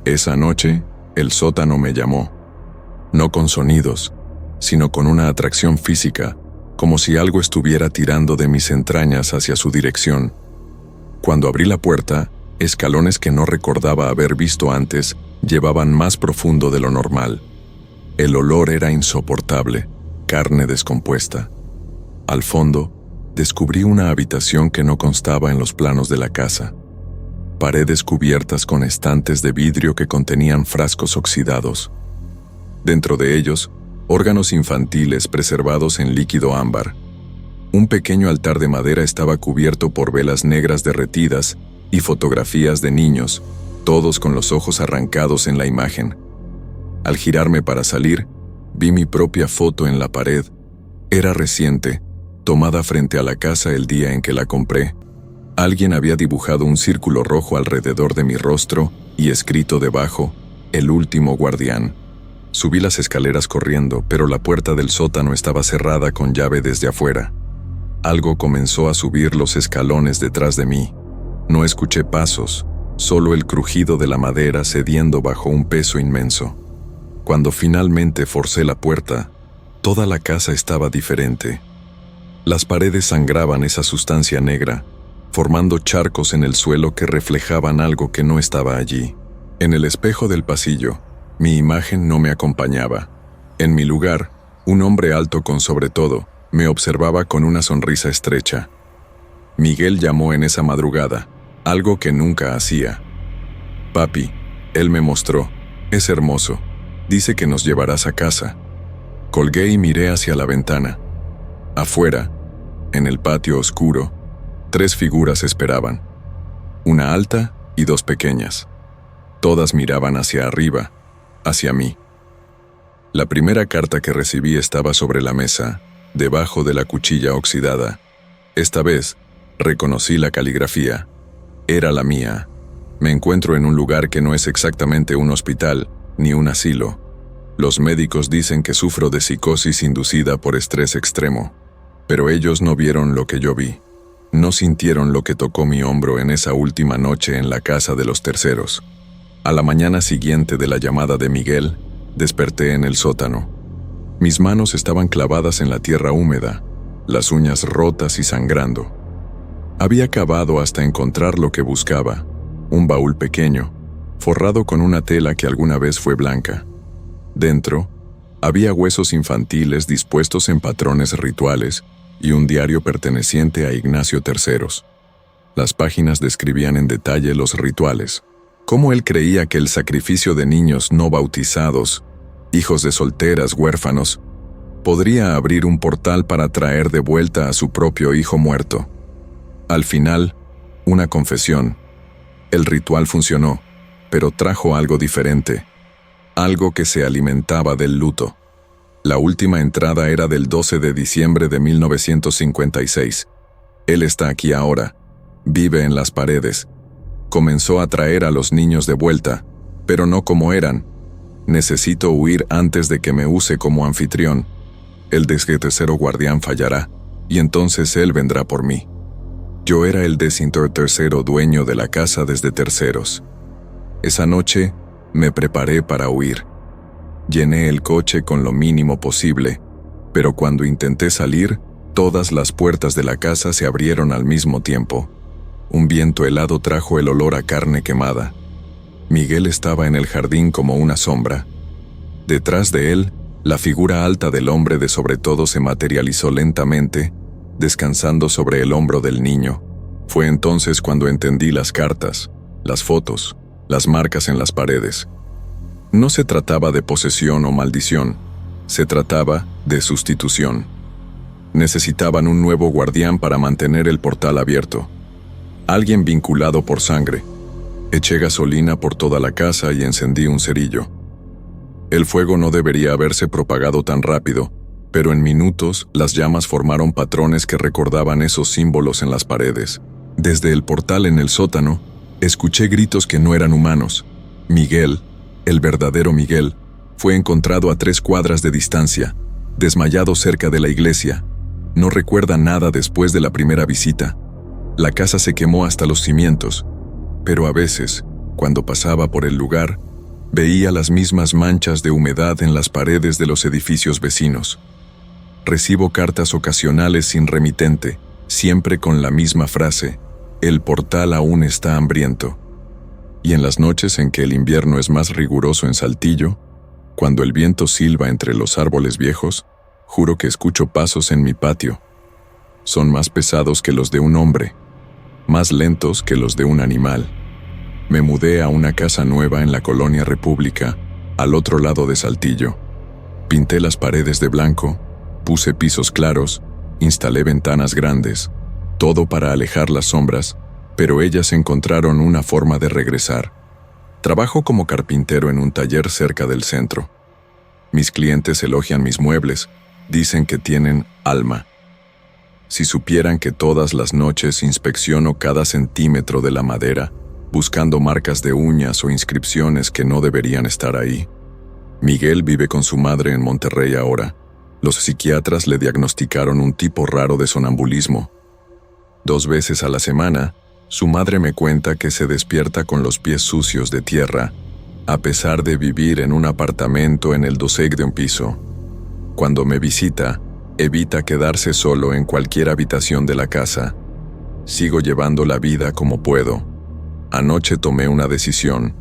Esa noche, el sótano me llamó. No con sonidos, sino con una atracción física, como si algo estuviera tirando de mis entrañas hacia su dirección. Cuando abrí la puerta, escalones que no recordaba haber visto antes llevaban más profundo de lo normal. El olor era insoportable, carne descompuesta. Al fondo, descubrí una habitación que no constaba en los planos de la casa. Paredes cubiertas con estantes de vidrio que contenían frascos oxidados. Dentro de ellos, órganos infantiles preservados en líquido ámbar. Un pequeño altar de madera estaba cubierto por velas negras derretidas y fotografías de niños, todos con los ojos arrancados en la imagen. Al girarme para salir, vi mi propia foto en la pared. Era reciente, tomada frente a la casa el día en que la compré. Alguien había dibujado un círculo rojo alrededor de mi rostro y escrito debajo, "El último guardián". Subí las escaleras corriendo, pero la puerta del sótano estaba cerrada con llave desde afuera. Algo comenzó a subir los escalones detrás de mí. No escuché pasos, solo el crujido de la madera cediendo bajo un peso inmenso. Cuando finalmente forcé la puerta, toda la casa estaba diferente. Las paredes sangraban esa sustancia negra, formando charcos en el suelo que reflejaban algo que no estaba allí. En el espejo del pasillo, mi imagen no me acompañaba. En mi lugar, un hombre alto con sobretodo me observaba con una sonrisa estrecha. Miguel llamó en esa madrugada, algo que nunca hacía. «Papi», él me mostró, «es hermoso. Dice que nos llevarás a casa». Colgué y miré hacia la ventana. Afuera, en el patio oscuro, 3 figuras esperaban. Una alta y 2 pequeñas. Todas miraban hacia arriba, hacia mí. La primera carta que recibí estaba sobre la mesa, debajo de la cuchilla oxidada. Esta vez, reconocí la caligrafía. Era la mía. Me encuentro en un lugar que no es exactamente un hospital, ni un asilo. Los médicos dicen que sufro de psicosis inducida por estrés extremo. Pero ellos no vieron lo que yo vi. No sintieron lo que tocó mi hombro en esa última noche en la casa de los Terceros. A la mañana siguiente de la llamada de Miguel, desperté en el sótano. Mis manos estaban clavadas en la tierra húmeda, las uñas rotas y sangrando. Había cavado hasta encontrar lo que buscaba, un baúl pequeño, forrado con una tela que alguna vez fue blanca. Dentro, había huesos infantiles dispuestos en patrones rituales y un diario perteneciente a Ignacio Terceros. Las páginas describían en detalle los rituales, cómo él creía que el sacrificio de niños no bautizados, hijos de solteras huérfanos, podría abrir un portal para traer de vuelta a su propio hijo muerto. Al final, una confesión. El ritual funcionó, pero trajo algo diferente, algo que se alimentaba del luto. La última entrada era del 12 de diciembre de 1956. Él está aquí ahora, vive en las paredes. Comenzó a traer a los niños de vuelta, pero no como eran. Necesito huir antes de que me use como anfitrión. El tercero guardián fallará, y entonces él vendrá por mí. Yo era el tercero dueño de la casa desde Terceros. Esa noche, me preparé para huir. Llené el coche con lo mínimo posible, pero cuando intenté salir, todas las puertas de la casa se abrieron al mismo tiempo. Un viento helado trajo el olor a carne quemada. Miguel estaba en el jardín como una sombra. Detrás de él, la figura alta del hombre de sobretodo se materializó lentamente, descansando sobre el hombro del niño. Fue entonces cuando entendí las cartas, las fotos, las marcas en las paredes. No se trataba de posesión o maldición, se trataba de sustitución. Necesitaban un nuevo guardián para mantener el portal abierto. Alguien vinculado por sangre. Eché gasolina por toda la casa y encendí un cerillo. El fuego no debería haberse propagado tan rápido, pero en minutos las llamas formaron patrones que recordaban esos símbolos en las paredes. Desde el portal en el sótano, escuché gritos que no eran humanos. Miguel, el verdadero Miguel, fue encontrado a 3 cuadras de distancia, desmayado cerca de la iglesia. No recuerda nada después de la primera visita. La casa se quemó hasta los cimientos, pero a veces, cuando pasaba por el lugar, veía las mismas manchas de humedad en las paredes de los edificios vecinos. Recibo cartas ocasionales sin remitente, siempre con la misma frase: el portal aún está hambriento. Y en las noches en que el invierno es más riguroso en Saltillo, cuando el viento silba entre los árboles viejos, juro que escucho pasos en mi patio. Son más pesados que los de un hombre, más lentos que los de un animal. Me mudé a una casa nueva en la colonia República, al otro lado de Saltillo. Pinté las paredes de blanco, puse pisos claros, instalé ventanas grandes, todo para alejar las sombras, pero ellas encontraron una forma de regresar. Trabajo como carpintero en un taller cerca del centro. Mis clientes elogian mis muebles, dicen que tienen alma. Si supieran que todas las noches inspecciono cada centímetro de la madera, buscando marcas de uñas o inscripciones que no deberían estar ahí. Miguel vive con su madre en Monterrey ahora. Los psiquiatras le diagnosticaron un tipo raro de sonambulismo. 2 veces a la semana, su madre me cuenta que se despierta con los pies sucios de tierra, a pesar de vivir en un apartamento en el 12 de un piso. Cuando me visita, evita quedarse solo en cualquier habitación de la casa. Sigo llevando la vida como puedo. Anoche tomé una decisión.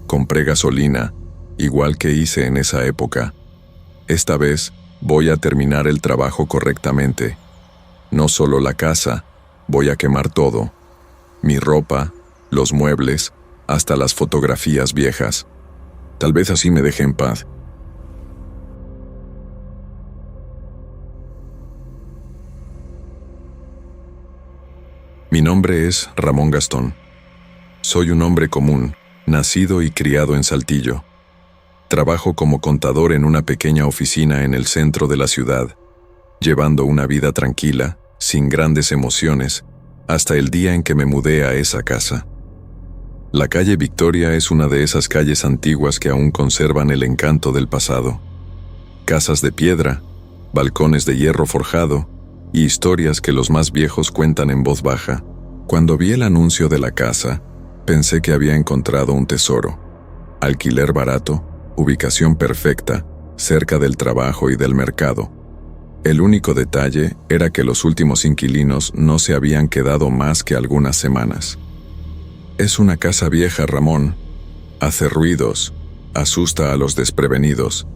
Compré gasolina, igual que hice en esa época. Esta vez voy a terminar el trabajo correctamente. No solo la casa, voy a quemar todo. Mi ropa, los muebles, hasta las fotografías viejas. Tal vez así me deje en paz. Mi nombre es Ramón Gastón. Soy un hombre común, nacido y criado en Saltillo. Trabajo como contador en una pequeña oficina en el centro de la ciudad, llevando una vida tranquila, sin grandes emociones, hasta el día en que me mudé a esa casa. La calle Victoria es una de esas calles antiguas que aún conservan el encanto del pasado. Casas de piedra, balcones de hierro forjado y historias que los más viejos cuentan en voz baja. Cuando vi el anuncio de la casa, pensé que había encontrado un tesoro. Alquiler barato, ubicación perfecta, cerca del trabajo y del mercado. El único detalle era que los últimos inquilinos no se habían quedado más que algunas semanas. Es una casa vieja, Ramón. Hace ruidos, asusta a los desprevenidos,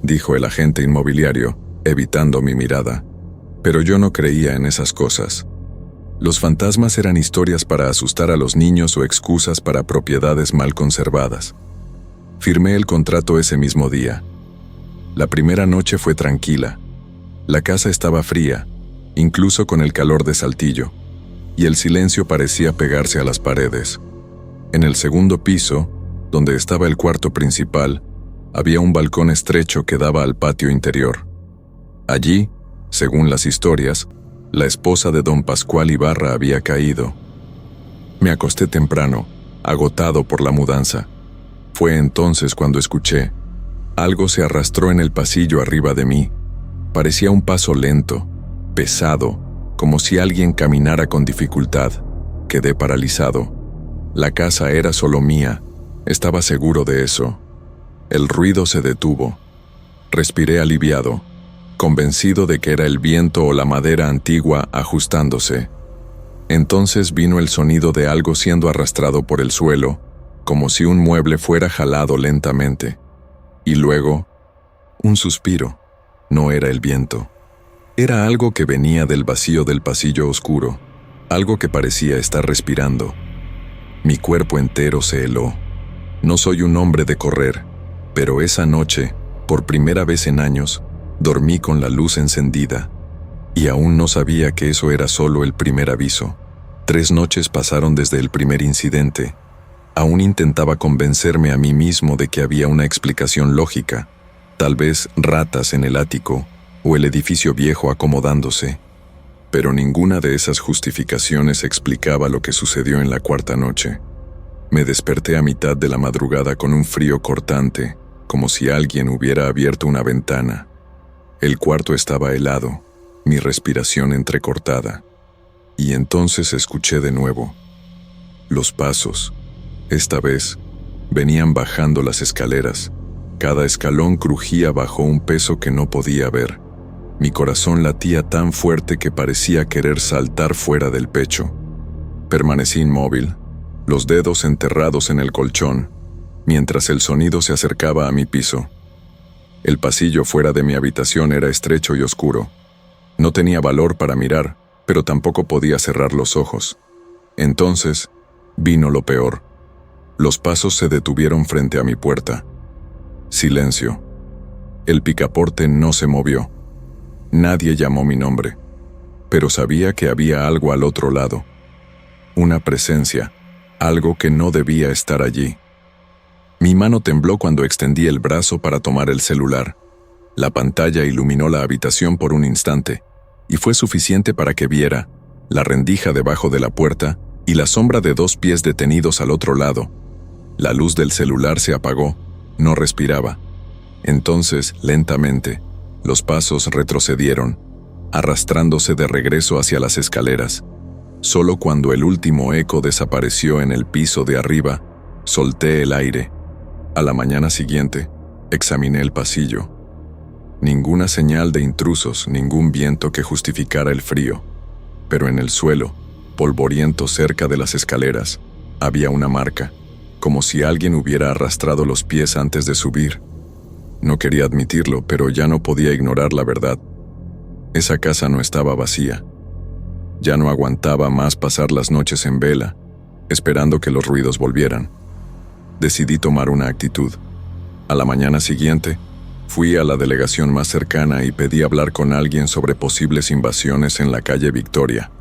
dijo el agente inmobiliario, evitando mi mirada. Pero yo no creía en esas cosas. Los fantasmas eran historias para asustar a los niños o excusas para propiedades mal conservadas. Firmé el contrato ese mismo día. La primera noche fue tranquila. La casa estaba fría, incluso con el calor de Saltillo, y el silencio parecía pegarse a las paredes. En el segundo piso, donde estaba el cuarto principal, había un balcón estrecho que daba al patio interior. Allí, según las historias, la esposa de don Pascual Ibarra había caído. Me acosté temprano, agotado por la mudanza. Fue entonces cuando escuché. Algo se arrastró en el pasillo arriba de mí. Parecía un paso lento, pesado, como si alguien caminara con dificultad. Quedé paralizado. La casa era solo mía, estaba seguro de eso. El ruido se detuvo. Respiré aliviado, convencido de que era el viento o la madera antigua ajustándose. Entonces vino el sonido de algo siendo arrastrado por el suelo, como si un mueble fuera jalado lentamente. Y luego, un suspiro. No era el viento. Era algo que venía del vacío del pasillo oscuro, algo que parecía estar respirando. Mi cuerpo entero se heló. No soy un hombre de correr, pero esa noche, por primera vez en años, dormí con la luz encendida. Y aún no sabía que eso era solo el primer aviso. 3 noches pasaron desde el primer incidente. Aún intentaba convencerme a mí mismo de que había una explicación lógica. Tal vez ratas en el ático o el edificio viejo acomodándose. Pero ninguna de esas justificaciones explicaba lo que sucedió en la 4ª noche. Me desperté a mitad de la madrugada con un frío cortante, como si alguien hubiera abierto una ventana. El cuarto estaba helado, mi respiración entrecortada. Y entonces escuché de nuevo. Los pasos, esta vez, venían bajando las escaleras. Cada escalón crujía bajo un peso que no podía ver. Mi corazón latía tan fuerte que parecía querer saltar fuera del pecho. Permanecí inmóvil, los dedos enterrados en el colchón, mientras el sonido se acercaba a mi piso. El pasillo fuera de mi habitación era estrecho y oscuro. No tenía valor para mirar, pero tampoco podía cerrar los ojos. Entonces, vino lo peor. Los pasos se detuvieron frente a mi puerta. Silencio. El picaporte no se movió. Nadie llamó mi nombre, pero sabía que había algo al otro lado. Una presencia, algo que no debía estar allí. Mi mano tembló cuando extendí el brazo para tomar el celular. La pantalla iluminó la habitación por un instante, y fue suficiente para que viera la rendija debajo de la puerta y la sombra de 2 pies detenidos al otro lado. La luz del celular se apagó, no respiraba. Entonces, lentamente, los pasos retrocedieron, arrastrándose de regreso hacia las escaleras. Solo cuando el último eco desapareció en el piso de arriba, solté el aire. A la mañana siguiente, examiné el pasillo. Ninguna señal de intrusos, ningún viento que justificara el frío. Pero en el suelo, polvoriento cerca de las escaleras, había una marca, como si alguien hubiera arrastrado los pies antes de subir. No quería admitirlo, pero ya no podía ignorar la verdad. Esa casa no estaba vacía. Ya no aguantaba más pasar las noches en vela, esperando que los ruidos volvieran. Decidí tomar una actitud. A la mañana siguiente, fui a la delegación más cercana y pedí hablar con alguien sobre posibles invasiones en la calle Victoria.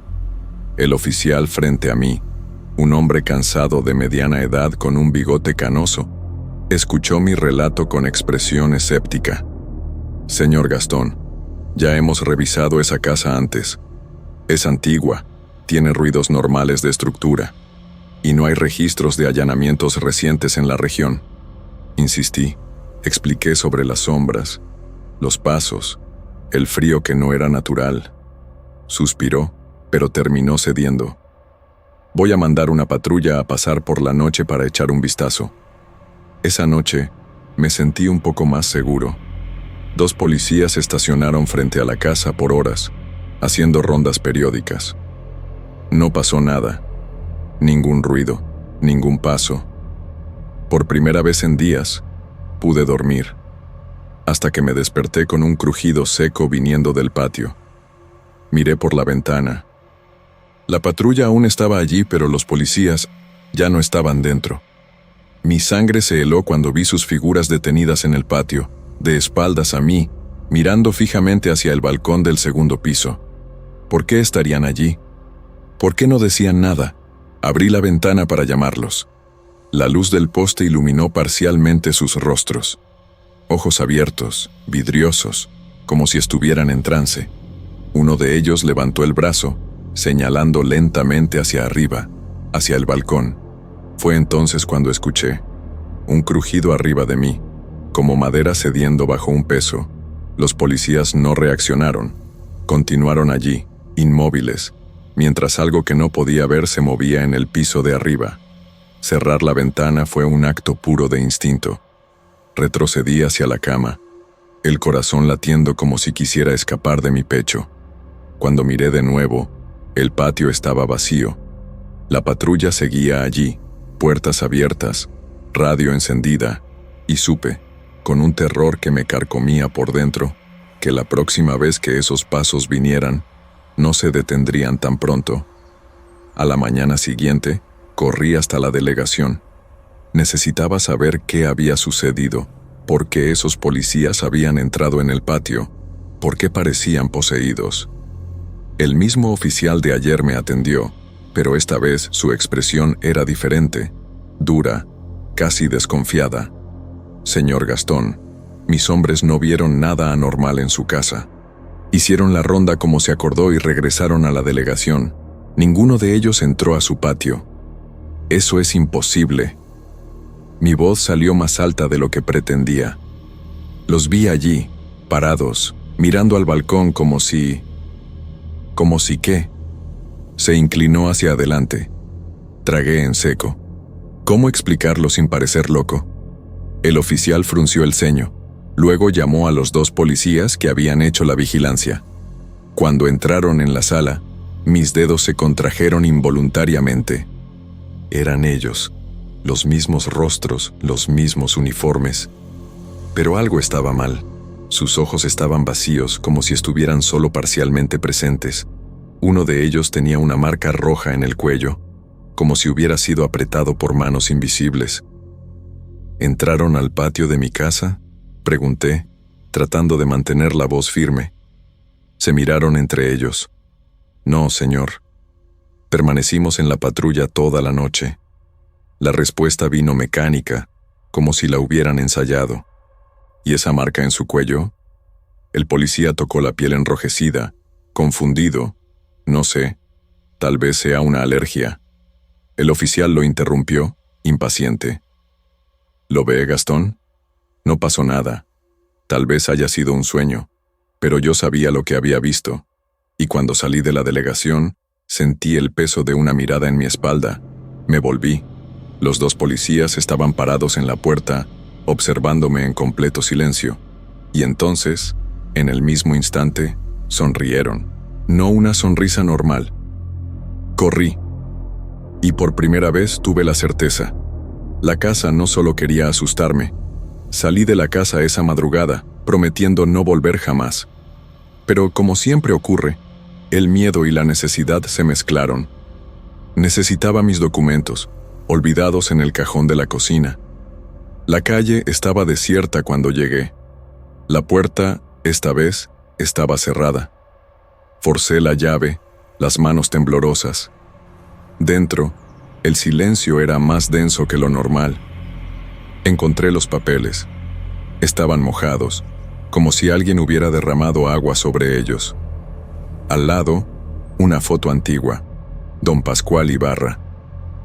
El oficial frente a mí, un hombre cansado de mediana edad con un bigote canoso, escuchó mi relato con expresión escéptica. «Señor Gastón, ya hemos revisado esa casa antes. Es antigua, tiene ruidos normales de estructura, y no hay registros de allanamientos recientes en la región». Insistí, expliqué sobre las sombras, los pasos, el frío que no era natural. Suspiró, pero terminó cediendo. «Voy a mandar una patrulla a pasar por la noche para echar un vistazo». Esa noche, me sentí un poco más seguro. 2 policías estacionaron frente a la casa por horas, haciendo rondas periódicas. No pasó nada. Ningún ruido, ningún paso. Por primera vez en días, pude dormir, hasta que me desperté con un crujido seco viniendo del patio. Miré por la ventana. La patrulla aún estaba allí, pero los policías ya no estaban dentro. Mi sangre se heló cuando vi sus figuras detenidas en el patio, de espaldas a mí, mirando fijamente hacia el balcón del segundo piso. ¿Por qué estarían allí? ¿Por qué no decían nada? Abrí la ventana para llamarlos. La luz del poste iluminó parcialmente sus rostros. Ojos abiertos, vidriosos, como si estuvieran en trance. Uno de ellos levantó el brazo, señalando lentamente hacia arriba, hacia el balcón. Fue entonces cuando escuché un crujido arriba de mí, como madera cediendo bajo un peso. Los policías no reaccionaron. Continuaron allí, inmóviles, mientras algo que no podía ver se movía en el piso de arriba. Cerrar la ventana fue un acto puro de instinto. Retrocedí hacia la cama, el corazón latiendo como si quisiera escapar de mi pecho. Cuando miré de nuevo, el patio estaba vacío. La patrulla seguía allí, puertas abiertas, radio encendida, y supe, con un terror que me carcomía por dentro, que la próxima vez que esos pasos vinieran, no se detendrían tan pronto. A la mañana siguiente, corrí hasta la delegación. Necesitaba saber qué había sucedido, por qué esos policías habían entrado en el patio, por qué parecían poseídos. El mismo oficial de ayer me atendió, pero esta vez su expresión era diferente, dura, casi desconfiada. «Señor Gastón, mis hombres no vieron nada anormal en su casa. Hicieron la ronda como se acordó y regresaron a la delegación. Ninguno de ellos entró a su patio». «Eso es imposible». Mi voz salió más alta de lo que pretendía. «Los vi allí, parados, mirando al balcón como si Como si qué. Se inclinó hacia adelante. Tragué en seco. ¿Cómo explicarlo sin parecer loco? El oficial frunció el ceño. Luego llamó a los 2 policías que habían hecho la vigilancia. Cuando entraron en la sala, mis dedos se contrajeron involuntariamente. Eran ellos, los mismos rostros, los mismos uniformes. Pero algo estaba mal. Sus ojos estaban vacíos, como si estuvieran solo parcialmente presentes. Uno de ellos tenía una marca roja en el cuello, como si hubiera sido apretado por manos invisibles. ¿Entraron al patio de mi casa?, pregunté, tratando de mantener la voz firme. Se miraron entre ellos. No, señor. Permanecimos en la patrulla toda la noche. La respuesta vino mecánica, como si la hubieran ensayado. ¿Y esa marca en su cuello? El policía tocó la piel enrojecida, confundido. No sé, tal vez sea una alergia. El oficial lo interrumpió, impaciente. ¿Lo ve, Gastón? No pasó nada. Tal vez haya sido un sueño, pero yo sabía lo que había visto, y cuando salí de la delegación, sentí el peso de una mirada en mi espalda. Me volví. Los 2 policías estaban parados en la puerta, observándome en completo silencio, y entonces, en el mismo instante, sonrieron. No una sonrisa normal. Corrí. Y por primera vez tuve la certeza. La casa no solo quería asustarme. Salí de la casa esa madrugada, prometiendo no volver jamás. Pero como siempre ocurre, el miedo y la necesidad se mezclaron. Necesitaba mis documentos, olvidados en el cajón de la cocina. La calle estaba desierta cuando llegué. La puerta, esta vez, estaba cerrada. Forcé la llave, las manos temblorosas. Dentro, el silencio era más denso que lo normal. Encontré los papeles. Estaban mojados, como si alguien hubiera derramado agua sobre ellos. Al lado, una foto antigua. Don Pascual Ibarra.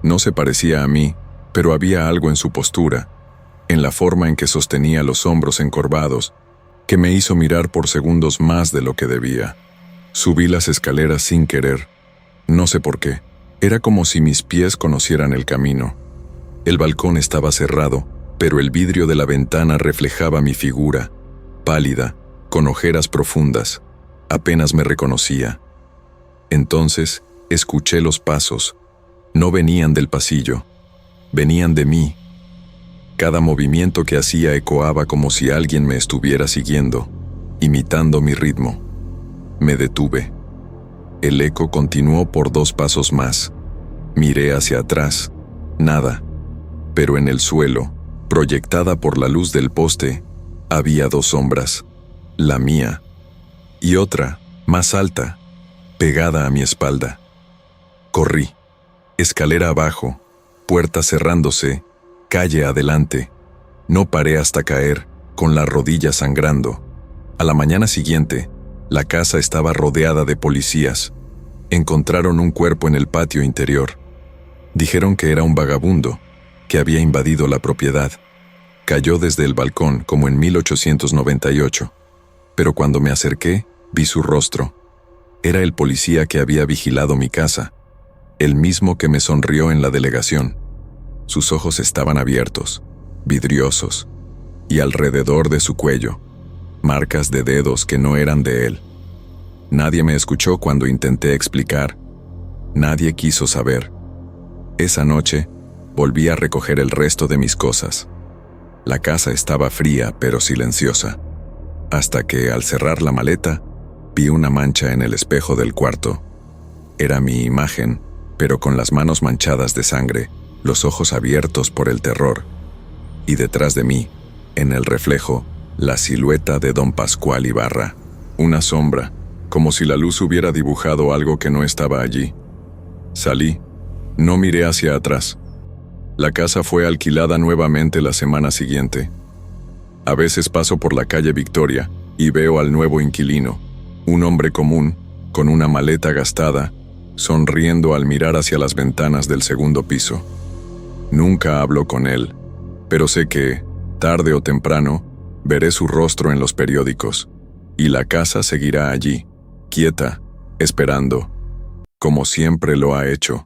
No se parecía a mí, pero había algo en su postura, en la forma en que sostenía los hombros encorvados, que me hizo mirar por segundos más de lo que debía. Subí las escaleras sin querer. No sé por qué. Era como si mis pies conocieran el camino. El balcón estaba cerrado, pero el vidrio de la ventana reflejaba mi figura, pálida, con ojeras profundas. Apenas me reconocía. Entonces, escuché los pasos. No venían del pasillo. Venían de mí. Cada movimiento que hacía ecoaba como si alguien me estuviera siguiendo, imitando mi ritmo. Me detuve. El eco continuó por 2 pasos más. Miré hacia atrás. Nada. Pero en el suelo, proyectada por la luz del poste, había 2 sombras. La mía. Y otra, más alta, pegada a mi espalda. Corrí. Escalera abajo, puerta cerrándose, calle adelante. No paré hasta caer, con la rodilla sangrando. A la mañana siguiente, la casa estaba rodeada de policías. Encontraron un cuerpo en el patio interior. Dijeron que era un vagabundo, que había invadido la propiedad. Cayó desde el balcón como en 1898. Pero cuando me acerqué, vi su rostro. Era el policía que había vigilado mi casa, el mismo que me sonrió en la delegación. Sus ojos estaban abiertos, vidriosos, y alrededor de su cuello, marcas de dedos que no eran de él. Nadie me escuchó cuando intenté explicar. Nadie quiso saber. Esa noche, volví a recoger el resto de mis cosas. La casa estaba fría pero silenciosa, hasta que, al cerrar la maleta, vi una mancha en el espejo del cuarto. Era mi imagen, pero con las manos manchadas de sangre, los ojos abiertos por el terror. Y detrás de mí, en el reflejo, la silueta de don Pascual Ibarra. Una sombra, como si la luz hubiera dibujado algo que no estaba allí. Salí. No miré hacia atrás. La casa fue alquilada nuevamente la semana siguiente. A veces paso por la calle Victoria y veo al nuevo inquilino, un hombre común, con una maleta gastada, sonriendo al mirar hacia las ventanas del segundo piso. Nunca hablo con él, pero sé que, tarde o temprano, veré su rostro en los periódicos, y la casa seguirá allí, quieta, esperando, como siempre lo ha hecho.